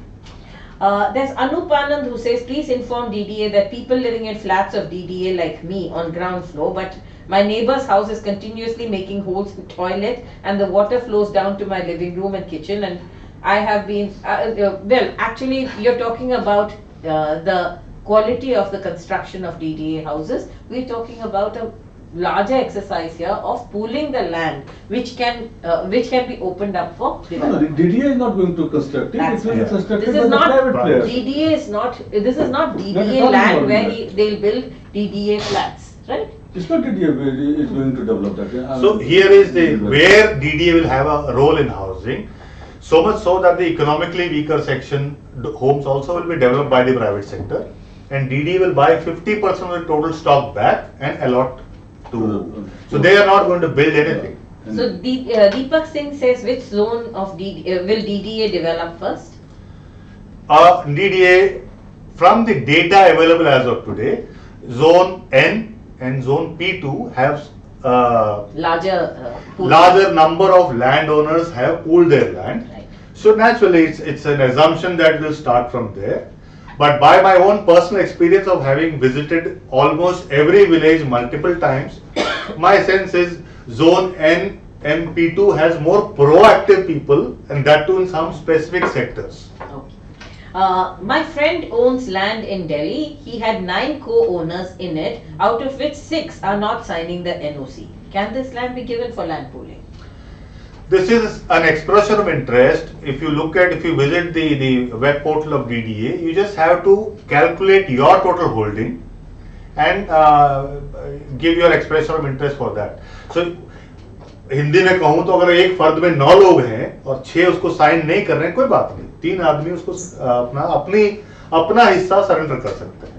There's Anup Anand who says, please inform DDA that people living in flats of DDA like me on ground floor, but my neighbor's house is continuously making holes in toilet and the water flows down to my living room and kitchen, and I have been, well, actually you're talking about the quality of the construction of DDA houses. We're talking about a larger exercise here of pooling the land which can be opened up for No, development. DDA is not going to construct it. That's It will be right. constructed This by is the not private players. DDA is not. This is not Not DDA at all land about where that. they'll build DDA flats, right? It's not DDA is going to develop that. So here is where DDA will have a role in housing. So much so that the economically weaker section homes also will be developed by the private sector, and DDA will buy 50% of the total stock back and allot to. So they are not going to build anything. So Deepak Singh says, which zone of will DDA develop first? DDA, from the data available as of today, zone N and zone P2 have larger number of landowners have pooled their land. Right. So naturally, it's an assumption that will start from there. But by my own personal experience of having visited almost every village multiple times, my sense is zone N MP2 has more proactive people, and that too in some specific sectors. Okay. My friend owns land in Delhi. He had 9 co-owners in it, out of which 6 are not signing the NOC. Can this land be given for land pooling? This is an expression of interest. If you visit the web portal of DDA, you just have to calculate your total holding and give your expression of interest for that. So Hindi में कहूँ तो अगर एक फर्द में 9 लोग हैं और 6 उसको साइन नहीं कर रहे हैं, कोई बात नहीं, 3 आदमी उसको अपना हिस्सा सरेंडर कर सकते हैं.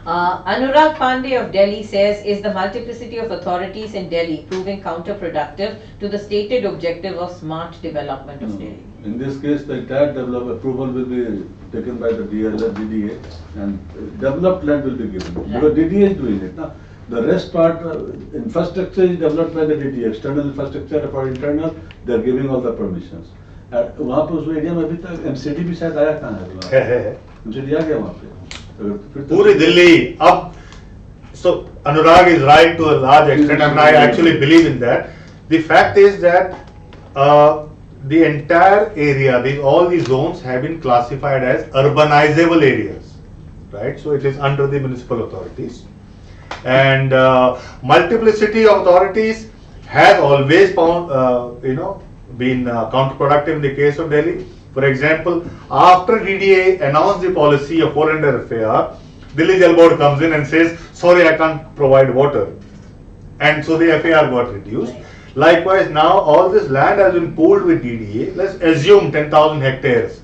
Anurag Pandey of Delhi says, is the multiplicity of authorities in Delhi proving counterproductive to the stated objective of smart development of Delhi? In this case, the entire approval will be taken by the DDA and developed land will be given. Because DDA is doing it. Now, the rest part, infrastructure is developed by the DDA. External infrastructure for internal, they are giving all the permissions. वहाँ पे उस area में अभी तक MCD भी शायद आया कहाँ है? MCD आ गया वहाँ पे. पूरी दिल्ली अब. So Anurag is right to a large extent, and I actually believe in that. The fact is that the entire area, all the zones have been classified as urbanizable areas, right? So it is under the municipal authorities, and multiplicity of authorities has always found, been counterproductive in the case of Delhi. For example, after DDA announced the policy of 400 FAR, Delhi Jal Board comes in and says, sorry, I can't provide water. And so the FAR got reduced. Right. Likewise, now all this land has been pooled with DDA. Let's assume 10,000 hectares.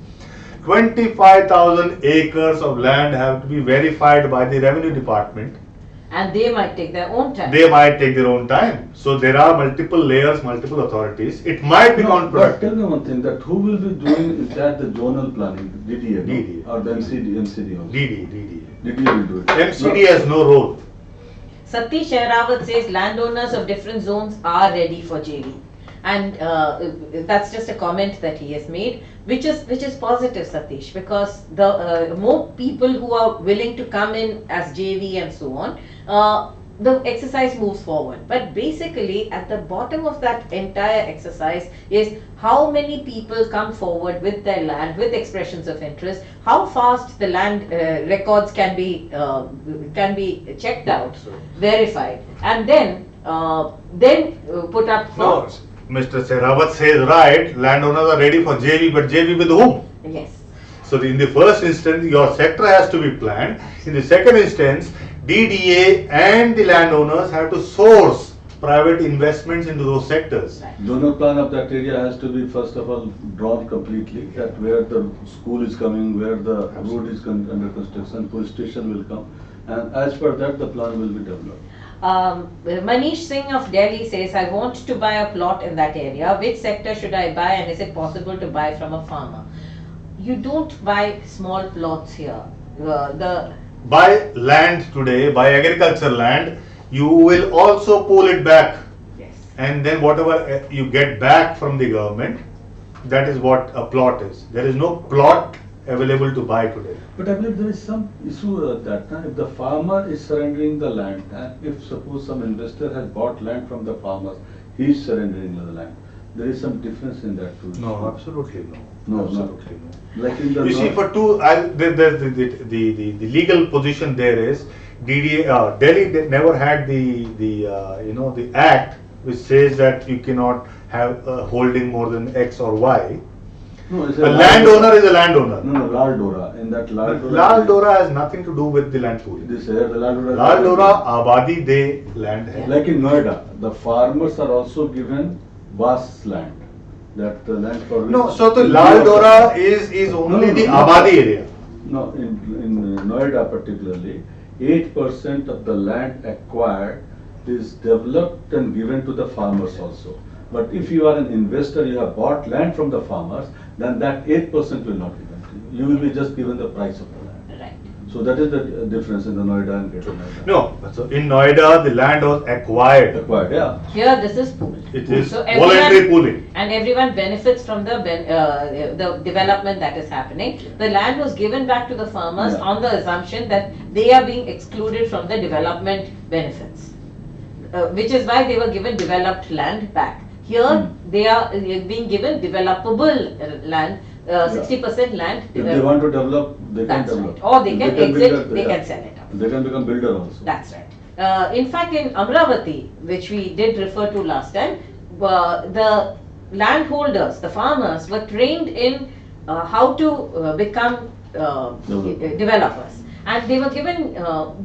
25,000 acres of land have to be verified by the revenue department. And they might take their own time. They might take their own time. So there are multiple layers, multiple authorities. It might be No, but tell counterproductive. me one thing, that who will be doing that, the zonal planning, DDA, no? DDA. Or the MCD also? DDA. DDA will do it. MCD has no role. Satish Shehrawat says landowners of different zones are ready for JV, and that's just a comment that he has made, which is positive, Satish, because the more people who are willing to come in as JV and so on, the exercise moves forward. But basically, at the bottom of that entire exercise is how many people come forward with their land, with expressions of interest, how fast the land records can be checked out, verified, and then put up for. No, Mr. Sehrawat says right, landowners are ready for JV, but JV with whom? Yes. So in the first instance, your sector has to be planned. In the second instance, DDA and the landowners have to source private investments into those sectors. Right. Zonal plan of that area has to be first of all drawn completely, that where the school is coming, where the road is under construction, police station will come, and as per that the plan will be developed. Manish Singh of Delhi says, I want to buy a plot in that area. Which sector should I buy, and is it possible to buy from a farmer? You don't buy small plots here. Buy land today, buy agricultural land, you will also pull it back. Yes. And then whatever you get back from the government, that is what a plot is. There is no plot available to buy today. But I believe there is some issue at that time. If the farmer is surrendering the land, and if suppose some investor has bought land from the farmers, he is surrendering the land. There is some difference in that too. Absolutely no. No, Absolutely no. Like in the You see, for two, the legal position there is DDA. Delhi never had the act which says that you cannot have a holding more than X or Y. No, it's A landowner is a landowner. No, Lal Dora. In that Lal But Dora. Lal Dora has nothing to do with the land pooling. This here, the Lal Dora. Lal Dora Abadi De land hai. Like in Noida, the farmers are also given vast land. That the land for which. No, so the Lal Dora is only the Abadi area. No, in Noida particularly, 8% of the land acquired is developed and given to the farmers also. But if you are an investor, you have bought land from the farmers, then that 8% will not be given to you. You will be just given the price of the land. Right. So that is the difference in the Noida and Greater Noida. No, so in Noida the land was acquired. Acquired, yeah. Here, this is pooled. It is So voluntary pooling. And everyone benefits from the development that is happening. The land was given back to the farmers Yeah. on the assumption that they are being excluded from the development benefits, which is why they were given developed land back. Here, they are being given developable land, 60% land. If they want to develop, they can That's develop. right. Or they can exit, build they it, can yeah. sell it out. They can become builder also. That's right. In fact, in Amravati, which we did refer to last time, the landholders, the farmers, were trained in how to become developers, and they were given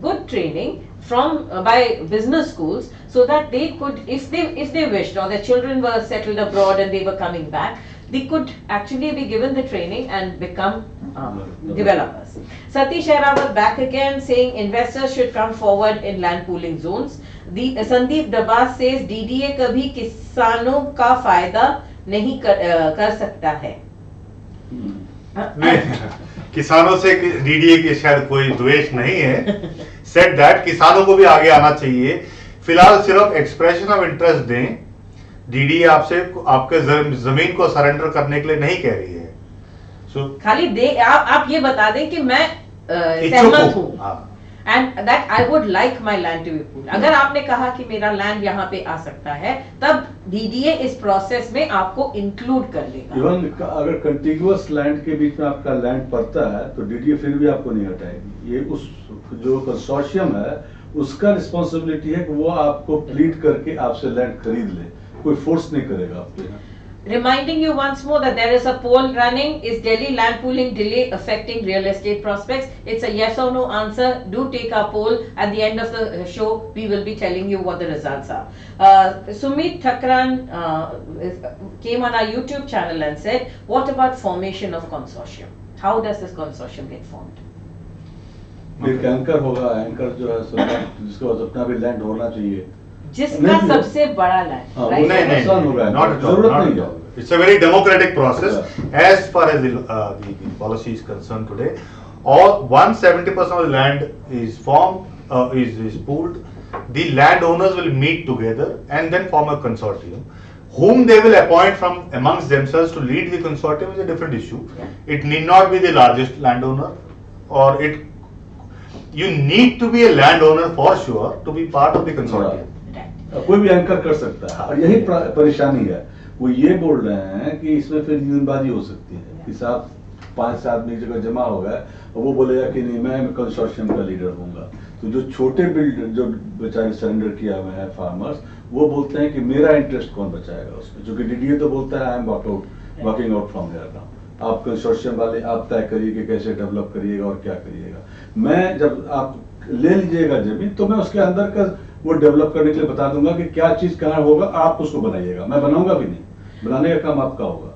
good training from by business schools, so that they could, if they wished, or their children were settled abroad and they were coming back, they could actually be given the training and become developers. Satish Shehrawat back again saying investors should come forward in land pooling zones. Sandeep Dabas says DDA कभी किसानों का फायदा नहीं कर सकता है. नहीं, किसानों से डीडीए की शायद कोई द्वेष नहीं है. सेड दैट किसानों को भी आगे आना चाहिए. फिलहाल सिर्फ एक्सप्रेशन ऑफ इंटरेस्ट दें. डीडीए आपसे आपके जमीन को सरेंडर करने के लिए नहीं कह रही है. सो खाली दे आप ये बता दें कि मैं इच्छुक सहमत हूँ. हूँ, and that I would like my land to be pooled. अगर आपने कहा कि मेरा लैंड यहाँ पे आ सकता है, तब डीडीए इस प्रोसेस में आपको इंक्लूड कर लेगा. इवन अगर कंटिगुअस लैंड के बीच में आपका लैंड पड़ता है तो डीडीए फिर भी आपको नहीं हटाएगी. ये उस जो कंसोर्शियम है उसका रिस्पॉन्सिबिलिटी है कि वो आपको प्लीड करके आपसे लैंड खरीद ले. कोई फोर्स नहीं करेगा आपके यहाँ. Reminding you once more that there is a poll running. Is Delhi land pooling delay affecting real estate prospects? It's a yes or no answer. Do take our poll. At the end of the show, we will be telling you what the results are. Sumit Thakran came on our YouTube channel and said, what about formation of consortium? How does this consortium get formed? एक anchor होगा, anchor जो है जिसके पास अपना भी land होना चाहिए, जिसका सबसे बड़ा लैंड, नहीं नहीं, not at all, not at all. It's a very democratic process as far as the policy is concerned today. All 170% of the land is formed, is pooled. The landowners will meet together and then form a consortium. Whom they will appoint from amongst themselves to lead the consortium is a different issue. It need not be the largest landowner, or you need to be a landowner for sure to be part of the consortium. कोई भी anchor कर सकता है, और यही परेशानी है. वो ये बोल रहे हैं कि इसमें फिर यूनियनबाजी हो सकती है कि साहब 5 आदमी एक जगह जमा हो गए और वो बोलेगा कि नहीं मैं कंसोर्शियम का लीडर हूँगा. तो जो छोटे बिल्डर जो बेचारे सरेंडर किया हुए हैं फार्मर्स, वो बोलते हैं कि मेरा इंटरेस्ट कौन बचाएगा उसमें, जो कि डीडीए तो बोलता है I am walking out from here now. आप कंसोर्शियम वाले आप तय करिए कि कैसे डेवलप करिएगा और क्या करिएगा. मैं जब आप ले लीजिएगा जमीन तो मैं उसके अंदर का वो डेवलप करने के लिए बता दूंगा कि क्या चीज कहाँ होगा, आप उसको बनाइएगा, मैं बनाऊंगा भी नहीं, बनाने का काम आपका होगा.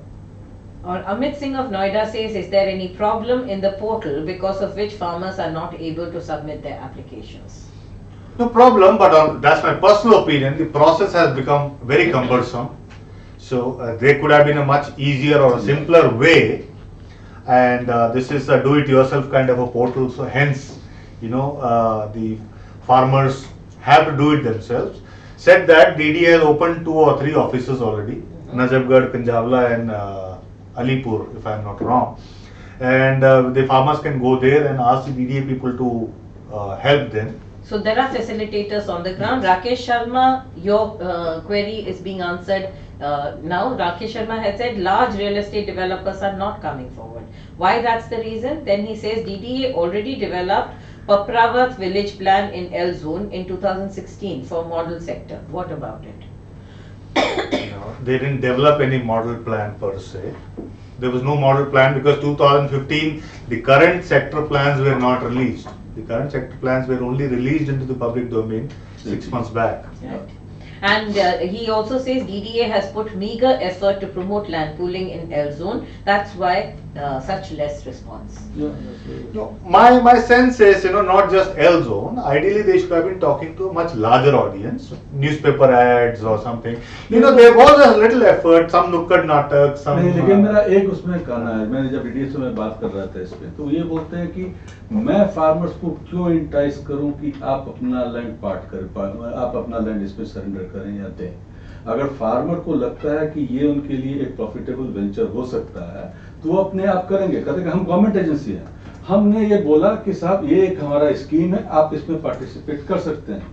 Or Amit Singh of Noida says, is there any problem in the portal because of which farmers are not able to submit their applications? No problem, but that's my personal opinion. The process has become very cumbersome. So there could have been a much easier or a simpler way, and this is a do-it-yourself kind of a portal. So hence, the farmers have to do it themselves. Said that DDA has opened 2 or 3 offices already, Najafgarh, Kanjavla and Alipur, if I am not wrong. And the farmers can go there and ask the DDA people to help them. So there are facilitators on the ground. Rakesh Sharma, your query is being answered now. Rakesh Sharma has said large real estate developers are not coming forward. Why that's the reason? Then he says DDA already developed Papravat village plan in L zone in 2016 for model sector. What about it? They didn't develop any model plan per se. There was no model plan because 2015 the current sector plans were not released. The current sector plans were only released into the public domain 6 months back. Right. And he also says DDA has put meager effort to promote land pooling in L zone. That's why such less response. No, my sense is, not just L zone. Ideally, they should have been talking to a much larger audience, newspaper ads or something. There was a little effort, some nukkad natak, some. नहीं, लेकिन मेरा एक उसमें कहना है, मैंने जब DDA से मैं बात कर रहा था इस पे, तो ये बोलते हैं कि मैं फार्मर्स को क्यों इंटाइस करूं कि आप अपना लैंड आप अपना लैंड इसमें सरेंडर करें या दें. अगर फार्मर को लगता है कि ये उनके लिए एक प्रॉफिटेबल वेंचर हो सकता है तो वो अपने आप करेंगे. कहते हैं हम गवर्नमेंट एजेंसी हैं, हमने ये बोला कि साहब ये एक हमारा स्कीम है, आप इसमें पार्टिसिपेट कर सकते हैं.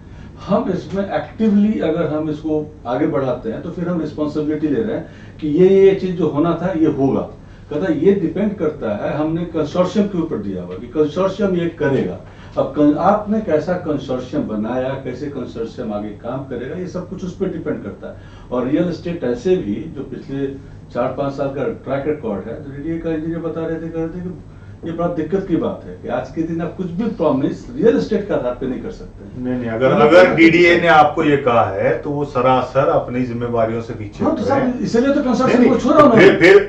हम इसमें एक्टिवली अगर हम इसको आगे बढ़ाते हैं तो फिर हम रिस्पॉन्सिबिलिटी ले रहे हैं कि ये चीज जो होना था ये होगा. कहता ये डिपेंड करता है, हमने कंसोर्शियम के ऊपर दिया हुआ कि कंसोर्शियम ये करेगा. अब आपने कैसा कंसोर्शियम बनाया, कैसे कंसोर्शियम आगे काम करेगा, ये सब कुछ उस पर डिपेंड करता है. और रियल एस्टेट ऐसे भी जो पिछले 4-5 साल का ट्रैक रिकॉर्ड है, तो डीडीए का इंजीनियर बता रहे थे कि ये बड़ा दिक्कत की बात है कि आज के दिन आप कुछ भी प्रॉमिस रियल एस्टेट के आधार पे नहीं कर सकते. नहीं, अगर डीडीए ने आपको ये कहा है तो वो सरासर अपनी जिम्मेवारियों से पीछे. हाँ, तो इसलिए तो कंसोर्शियम को छोड़ा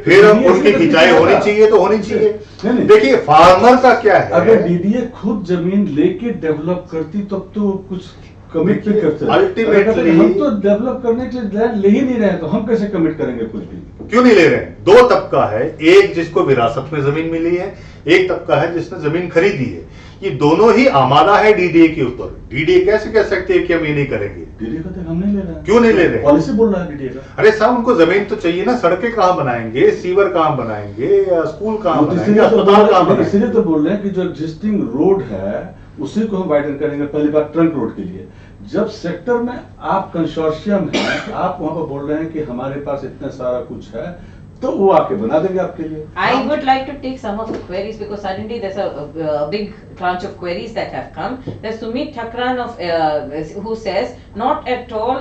फिर उनकी खिंचाई होनी चाहिए तो होनी चाहिए. देखिए फार्मर का क्या है, अगर डीडीए खुद जमीन लेके डेवलप करती तब तो कुछ कमिट भी करते. अल्टीमेटली हम तो डेवलप करने के लिए लैंड ले ही नहीं रहे, तो हम कैसे कमिट करेंगे कुछ भी. क्यों नहीं ले रहे हैं? 2 तबका है, एक जिसको विरासत में जमीन मिली है, एक तबका है जिसने जमीन खरीदी है. ये दोनों ही आमादा है डीडीए के ऊपर. डीडीए कैसे कह सकते हैं कि हम ये नहीं करेंगे? डीडीए कहते हैं हम नहीं ले रहे हैं. क्यों नहीं ले रहे? पॉलिसी बोल रहा है डीडीए का. अरे साहब उनको जमीन तो चाहिए ना. सड़कें कहाँ बनाएंगे, सीवर कहाँ बनाएंगे, स्कूल कहाँ बनाएंगे, अस्पताल कहाँ बनाएंगे. इसलिए तो बोल रहे हैं कि जो एग्जिस्टिंग रोड है उसी को हम वाइडन करेंगे. पहली बात ट्रंक रोड के लिए, जब सेक्टर में आप कंसोर्शियम है, आप वहां पर बोल रहे हैं कि हमारे पास इतना सारा कुछ है, तो वो आके बना देंगे आपके लिए। I would like to take some of the queries because suddenly there's a big tranche of queries that have come. There's Sumit Thakran who says not at all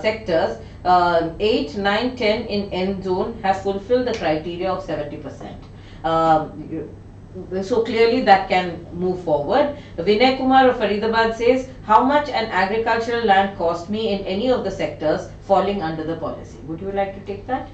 sectors 8, 9, 10 in N zone have fulfilled the criteria of 70%. So clearly that can move forward. Vinay Kumar of Faridabad says, how much an agricultural land cost me in any of the sectors falling under the policy? Would you like to take that?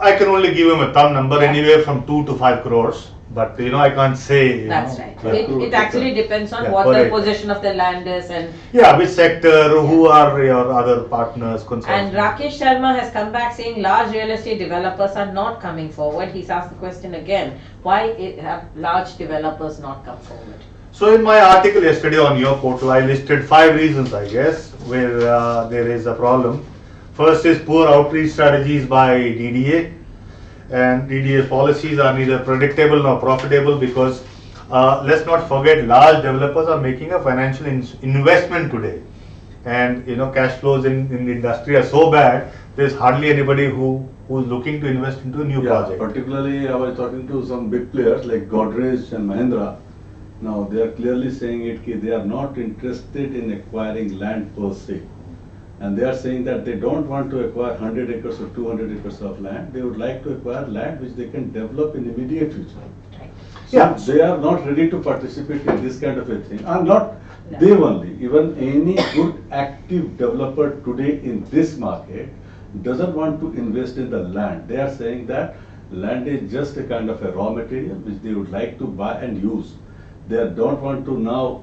I can only give him a thumb number, Yeah. anywhere from 2 to 5 crores. But I can't say. That's know, right. yeah. It actually depends on Yeah, what the correct. position of the land is and Yeah, which sector, who are your other partners, consortium. And Rakesh Sharma has come back saying large real estate developers are not coming forward. He's asked the question again, why have large developers not come forward? So in my article yesterday on your portal, I listed 5 reasons, I guess, where there is a problem. First is poor outreach strategies by DDA, and DDA's policies are neither predictable nor profitable because let's not forget, large developers are making a financial investment today, and cash flows in the industry are so bad, there's hardly anybody who's looking to invest into a new project. Particularly, I was talking to some big players like Godrej and Mahindra. Now they are clearly saying it that they are not interested in acquiring land per se, and they are saying that they don't want to acquire 100 acres or 200 acres of land. They would like to acquire land which they can develop in immediate future. Right. So Yeah. they are not ready to participate in this kind of a thing, and not they only. Even any good active developer today in this market doesn't want to invest in the land. They are saying that land is just a kind of a raw material which they would like to buy and use. They don't want to now,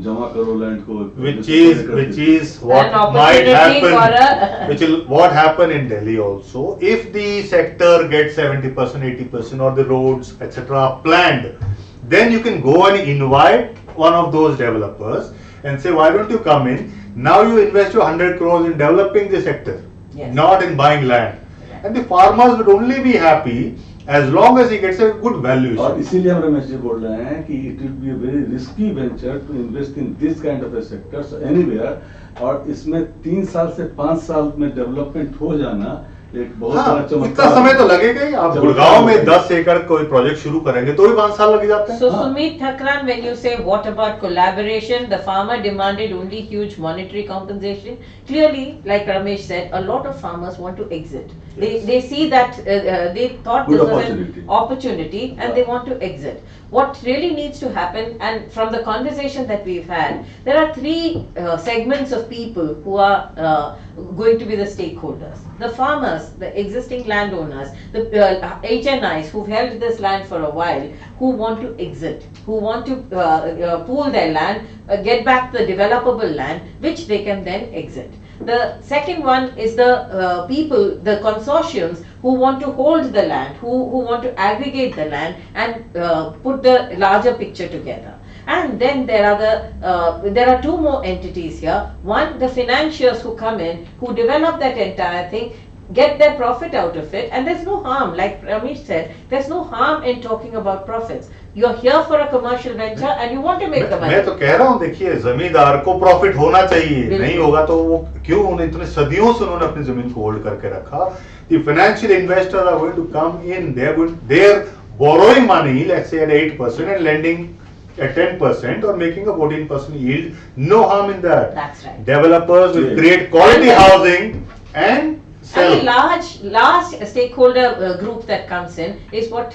jama karo land ko. Which is what An might opportunity happen, for a- which will what happen in Delhi also. If the sector gets 70%, 80%, or the roads, etc. are planned, then you can go and invite one of those developers and say, why don't you come in? Now you invest your 100 crores in developing the sector, Yes. not in buying land. And the farmers would only be happy as long as he gets a good और valuation. इसीलिए हम रमेश जी बोल रहे हैं कि it will be a very risky venture to invest in this kind of a sector anywhere, और इसमें 3 साल से 5 साल में डेवलपमेंट हो जाना एक बहुत बड़ा हाँ, चमत्कार इतना समय तो लगेगा ही। आप चमत्कार गुड़गांव में लगेगा। 10 एकड़ कोई प्रोजेक्ट शुरू करेंगे तो भी 5 साल लग जाते हैं। So Huh. Sumit Thakran, when you say what about collaboration, the farmer demanded only huge monetary compensation. Clearly, like Ramesh said, a lot of farmers want to exit. Yes. They see that they thought Good this was opportunity. an opportunity and they want to exit. What really needs to happen, and from the conversation that we've had, there are 3 segments of people who are going to be the stakeholders. The farmers, the existing landowners, the HNIs who've held this land for a while, who want to exit, who want to pool their land, get back the developable land, which they can then exit. The second one is the people, the consortiums who want to hold the land, who want to aggregate the land and put the larger picture together. And then there are 2 more entities here. One, the financiers who come in, who develop that entire thing, get their profit out of it, and there's no harm, like Ramesh said, there's no harm in talking about profits. You're here for a commercial venture and you want to make the money. मैं तो कह रहा हूँ, देखिए, जमींदार को profit होना चाहिए, बिल्कुल। नहीं होगा तो वो क्यों, उन्हें इतने सदियों से उन्होंने अपनी जमीन को होल्ड करके रखा. The financial investors are going to come in, they're borrowing money, let's say at 8% and lending at 10% or making a 14% yield. No harm in that. That's right. Developers will Yeah. create quality And housing and sell. And the large stakeholder group that comes in is what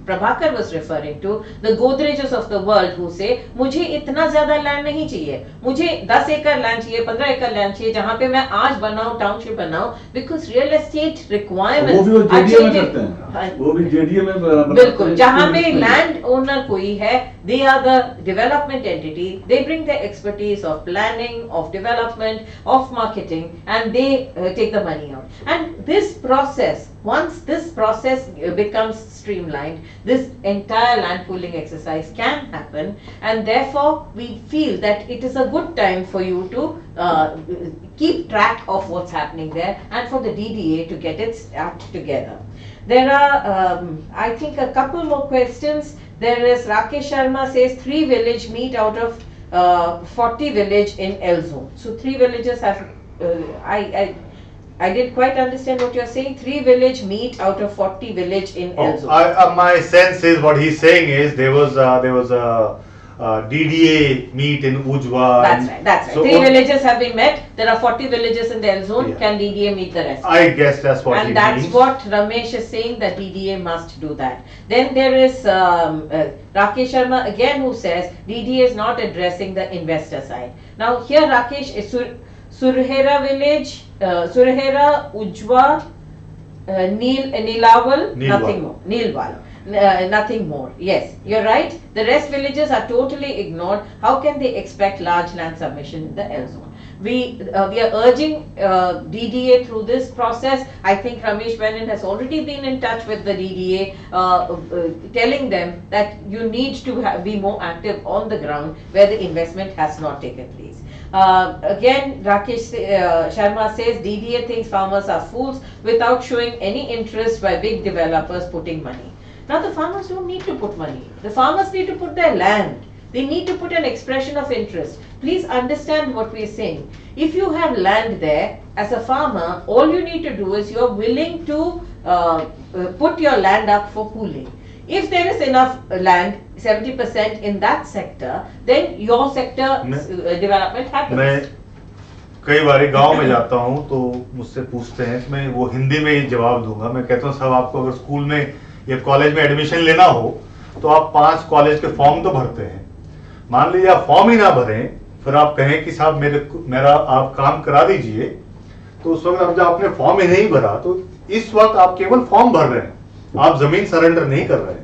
Prabhakar was referring to, the Godrejas of the world who say, मुझे इतना ज़्यादा land नहीं चाहिए, मुझे 10 एकड़ land चाहिए, 15 एकड़ land चाहिए, जहाँ पे मैं आज बनाऊँ, टाउनशिप बनाऊँ, because real estate requirements वो भी वो are जेडीए में changing. करते हैं, वो भी जेडीए में बनाते बिल्कुल, हैं, जहाँ इसमें पे नहीं। लैंड ओनर कोई है, they are the development entity, they bring their expertise of planning, of development, of marketing, and they take the money out. And this process, once this process becomes streamlined, this entire land pooling exercise can happen, and therefore we feel that it is a good time for you to keep track of what's happening there and for the DDA to get its act together. There are, I think, a couple more questions. There is Rakesh Sharma says 3 village meet out of 40 village in L zone. So 3 villages have, I didn't quite understand what you're saying. 3 village meet out of 40 village in Oh, L zone. my sense is what he's saying is there was a DDA meet in Ujwa. That's right, that's right. So 3 villages have been met. There are 40 villages in the L zone. Yeah. Can DDA meet the rest? I guess that's what he And that's means. what Ramesh is saying, that DDA must do that. Then there is Rakesh Sharma again, who says DDA is not addressing the investor side. Now here Rakesh is Surhera village, Surhera, Ujwa, Neelawal, nothing more. Neelwal. Nothing more. Yes, you're right. The rest villages are totally ignored. How can they expect large land submission in the L zone? We are urging DDA through this process. I think Ramesh Menon has already been in touch with the DDA, telling them that you need to be more active on the ground where the investment has not taken place. Again, Rakesh Sharma says DDA thinks farmers are fools without showing any interest by big developers putting money. Now the farmers don't need to put money. The farmers need to put their land. They need to put an expression of interest. Please understand what we are saying. If you have land there, as a farmer, all you need to do is you are willing to put your land up for pooling. If there is enough land, 70% in that sector, then your sector development happens. मैं कई बार गांव में जाता हूं तो मुझसे पूछते हैं कि मैं वो हिंदी में ही जवाब दूंगा। मैं कहता हूं साहब, आपको अगर स्कूल में या कॉलेज में एडमिशन लेना हो तो आप 5 कॉलेज के फॉर्म तो भरते हैं। मान लीजिए आप फॉर्म ही ना भरें, फिर आप कहें कि साहब मेरा आप काम करा दीजिए, तो उस वक्त जब आपने फॉर्म ही नहीं भरा तो इस वक्त आप केवल फॉर्म भर रहे हैं, आप जमीन सरेंडर नहीं कर रहे हैं।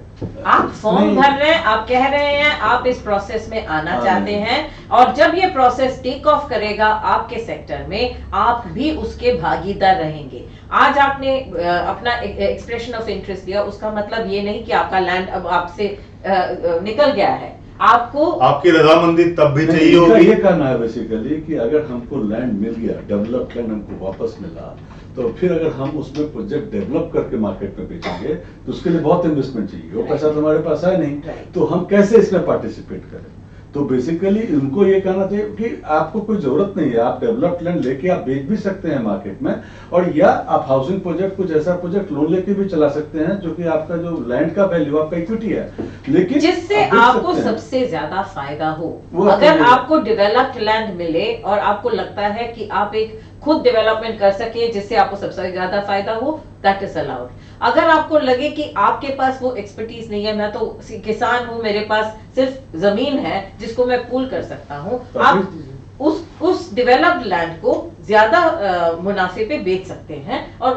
आप फॉर्म भर रहे हैं, आप कह रहे हैं आप इस प्रोसेस में आना चाहते हैं, और जब ये प्रोसेस टेक ऑफ करेगा आपके सेक्टर में, आप भी उसके भागीदार रहेंगे। आज आपने अपना एक्सप्रेशन ऑफ इंटरेस्ट दिया, उसका मतलब ये नहीं कि आपका लैंड अब आपसे निकल गया है। आपको आपकी रजामंदी तब भी चाहिए होगी। ये कहना है बेसिकली कि अगर हमको लैंड मिल गया, डेवलप्ड लैंड हमको वापस मिला, तो फिर अगर हम उसमें प्रोजेक्ट डेवलप करके मार्केट में बेचेंगे तो उसके लिए बहुत इन्वेस्टमेंट चाहिए, वो पैसा तो हमारे पास है नहीं, तो हम कैसे इसमें पार्टिसिपेट करें? तो बेसिकली उनको ये कहना चाहिए कि आपको कोई जरूरत नहीं है, आप डेवलप्ड लैंड लेके आप बेच भी सकते हैं मार्केट में, और या आप हाउसिंग प्रोजेक्ट कुछ ऐसा प्रोजेक्ट लोन लेके भी चला सकते हैं जो कि आपका जो लैंड का वैल्यू आपका इक्विटी है, लेकिन जिससे आपको सबसे ज्यादा फायदा हो। वो अगर आपको डेवलप्ड लैंड मिले और आपको लगता है कि आप एक खुद डेवलपमेंट कर सके जिससे आपको सबसे ज्यादा फायदा हो, दैट इज अलाउड। अगर आपको लगे कि आपके पास वो एक्सपर्टीज नहीं है, मैं तो किसान हूं, मेरे पास सिर्फ जमीन है जिसको मैं पूल कर सकता हूं, आप उस डेवलप्ड लैंड को ज्यादा मुनाफे पे बेच सकते हैं और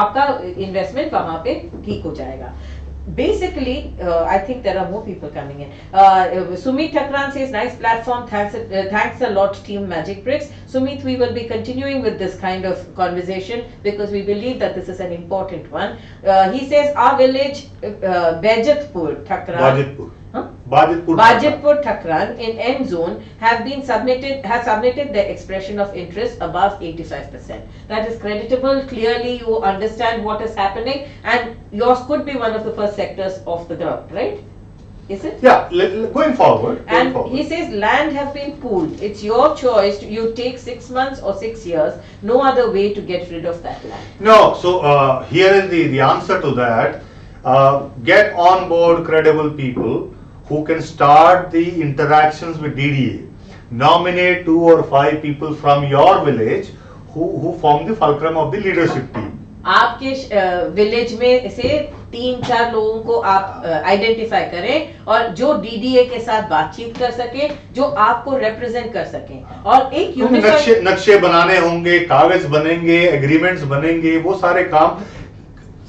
आपका इन्वेस्टमेंट वहां पे ठीक हो जाएगा। Basically, I think there are more people coming in. Sumit Thakran says, nice platform, thanks a lot team Magic Bricks. Sumit, we will be continuing with this kind of conversation because we believe that this is an important one. He says, our village, Bajatpur Thakran. Bajatpur Thakran in M zone has submitted the expression of interest above 85%. That is creditable. Clearly, you understand what is happening, and yours could be one of the first sectors off the ground, right? Is it? Yeah, going forward. And he says land have been pooled. It's your choice. You take 6 months or 6 years. No other way to get rid of that land. No, so here is the answer to that. Get on board credible people who can start the interactions with DDA. Nominate 2 or 5 people from your village who form the fulcrum of the leadership team. आपके village में से 3-4 लोगों को आप identify करें और जो DDA के साथ बातचीत कर सके, जो आपको रिप्रेजेंट कर सके, और एक नक्शे बनाने होंगे, कागज बनेंगे, एग्रीमेंट्स बनेंगे, वो सारे काम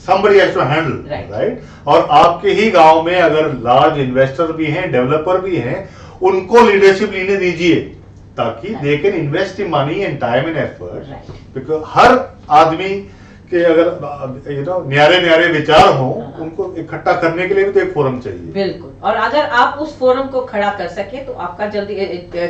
somebody has to handle, right? और आपके ही गांव में अगर लार्ज इन्वेस्टर भी हैं, डेवलपर भी हैं, उनको लीडरशिप लेने दीजिए ताकि they can invest in money and time and effort, because हर आदमी के अगर न्यारे विचार हो, उनको इकट्ठा करने के लिए भी तो एक फोरम चाहिए। बिल्कुल। और अगर आप उस फोरम को खड़ा कर सके तो आपका जल्दी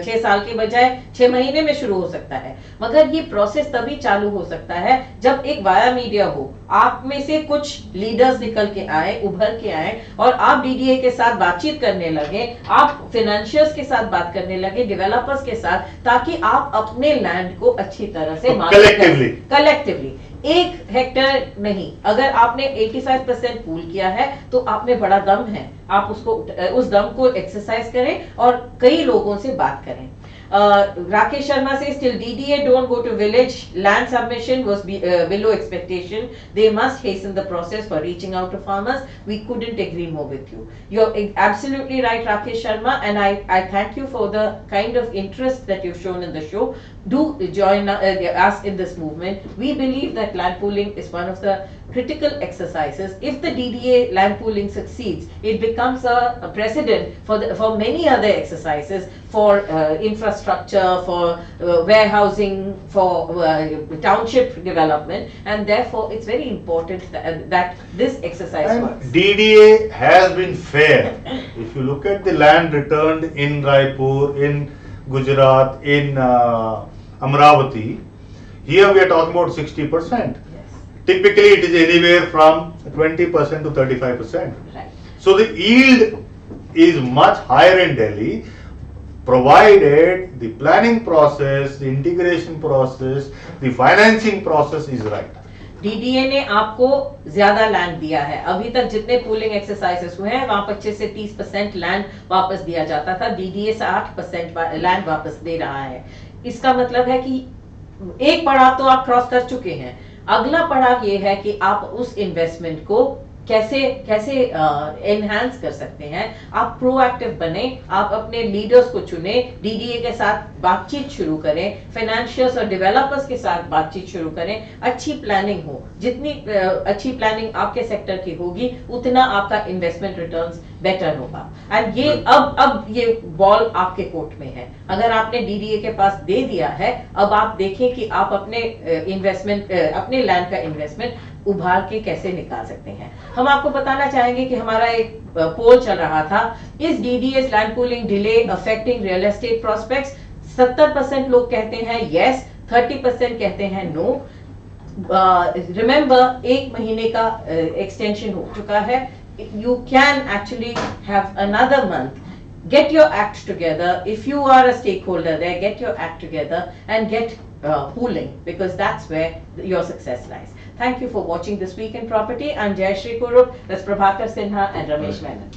6 साल के बजाय 6 महीने में शुरू हो सकता है। मगर ये प्रोसेस तभी चालू हो सकता है जब एक वाया मीडिया हो, आप में से कुछ लीडर्स निकल के आए, उभर के आए और आप डीडीए के साथ बातचीत करने लगे, आप फाइनेंशियर्स के साथ बात करने लगे, डेवलपर्स के साथ, ताकि आप अपने लैंड को अच्छी तरह से कलेक्टिवली 1 हेक्टेयर नहीं, अगर आपने 85% पूल किया है तो आप में बड़ा दम है, आप उसको उस दम को एक्सरसाइज करें और कई लोगों से बात करें। Rakesh Sharma says till DDA don't go to village, land submission was below expectation. They must hasten the process for reaching out to farmers. We couldn't agree more with you. You're absolutely right, Rakesh Sharma, and I thank you for the kind of interest that you've shown in the show. Do join us in this movement. We believe that land pooling is one of the critical exercises. If the DDA land pooling succeeds, it becomes a precedent for many other exercises, for infrastructure, for warehousing, for township development, and therefore it's very important that this exercise works. DDA has been fair. If you look at the land returned in Raipur, in Gujarat, in Amravati, here we are talking about 60%. Typically, it is anywhere from 20% to 35%. Right. So the yield is much higher in Delhi, provided the planning process, the integration process, the financing process is right. DDA ने आपको ज्यादा land दिया है। अभी तक जितने pooling exercises हुए हैं वहां 25 से 30% लैंड वापस दिया जाता था, डीडीए 60% लैंड वापस दे रहा है। इसका मतलब है कि एक पड़ाव तो आप क्रॉस कर चुके हैं, अगला पड़ाव ये है कि आप उस इन्वेस्टमेंट को कैसे एनहांस कर सकते हैं। आप प्रोएक्टिव बने, आप अपने लीडर्स को चुने, डीडीए के साथ बातचीत शुरू करें, फाइनेंशियर्स और डेवलपर्स के साथ बातचीत शुरू करें, अच्छी प्लानिंग हो। जितनी अच्छी प्लानिंग आपके सेक्टर की होगी उतना आपका इन्वेस्टमेंट रिटर्न्स बेटर होगा। एंड ये अब ये बॉल आपके कोर्ट में है। अगर आपने डीडीए के पास दे दिया है, अब आप देखें कि आप अपने इन्वेस्टमेंट अपने लैंड का इन्वेस्टमेंट उभार के कैसे निकाल सकते हैं। हम आपको बताना चाहेंगे कि हमारा एक पोल चल रहा था, इस DDS land pooling delay affecting real estate prospects. 70% लोग कहते हैं यस, 30% कहते हैं नो। रिमेंबर 1 महीने का एक्सटेंशन हो चुका है। You can actually have another month. Get your act together. If you are a stakeholder there, get your act together and get pooling, because that's where your success lies. Thank you for watching This Week in Property. I'm Jayashree Kurup, that's Prabhakar Sinha and Ramesh Menon.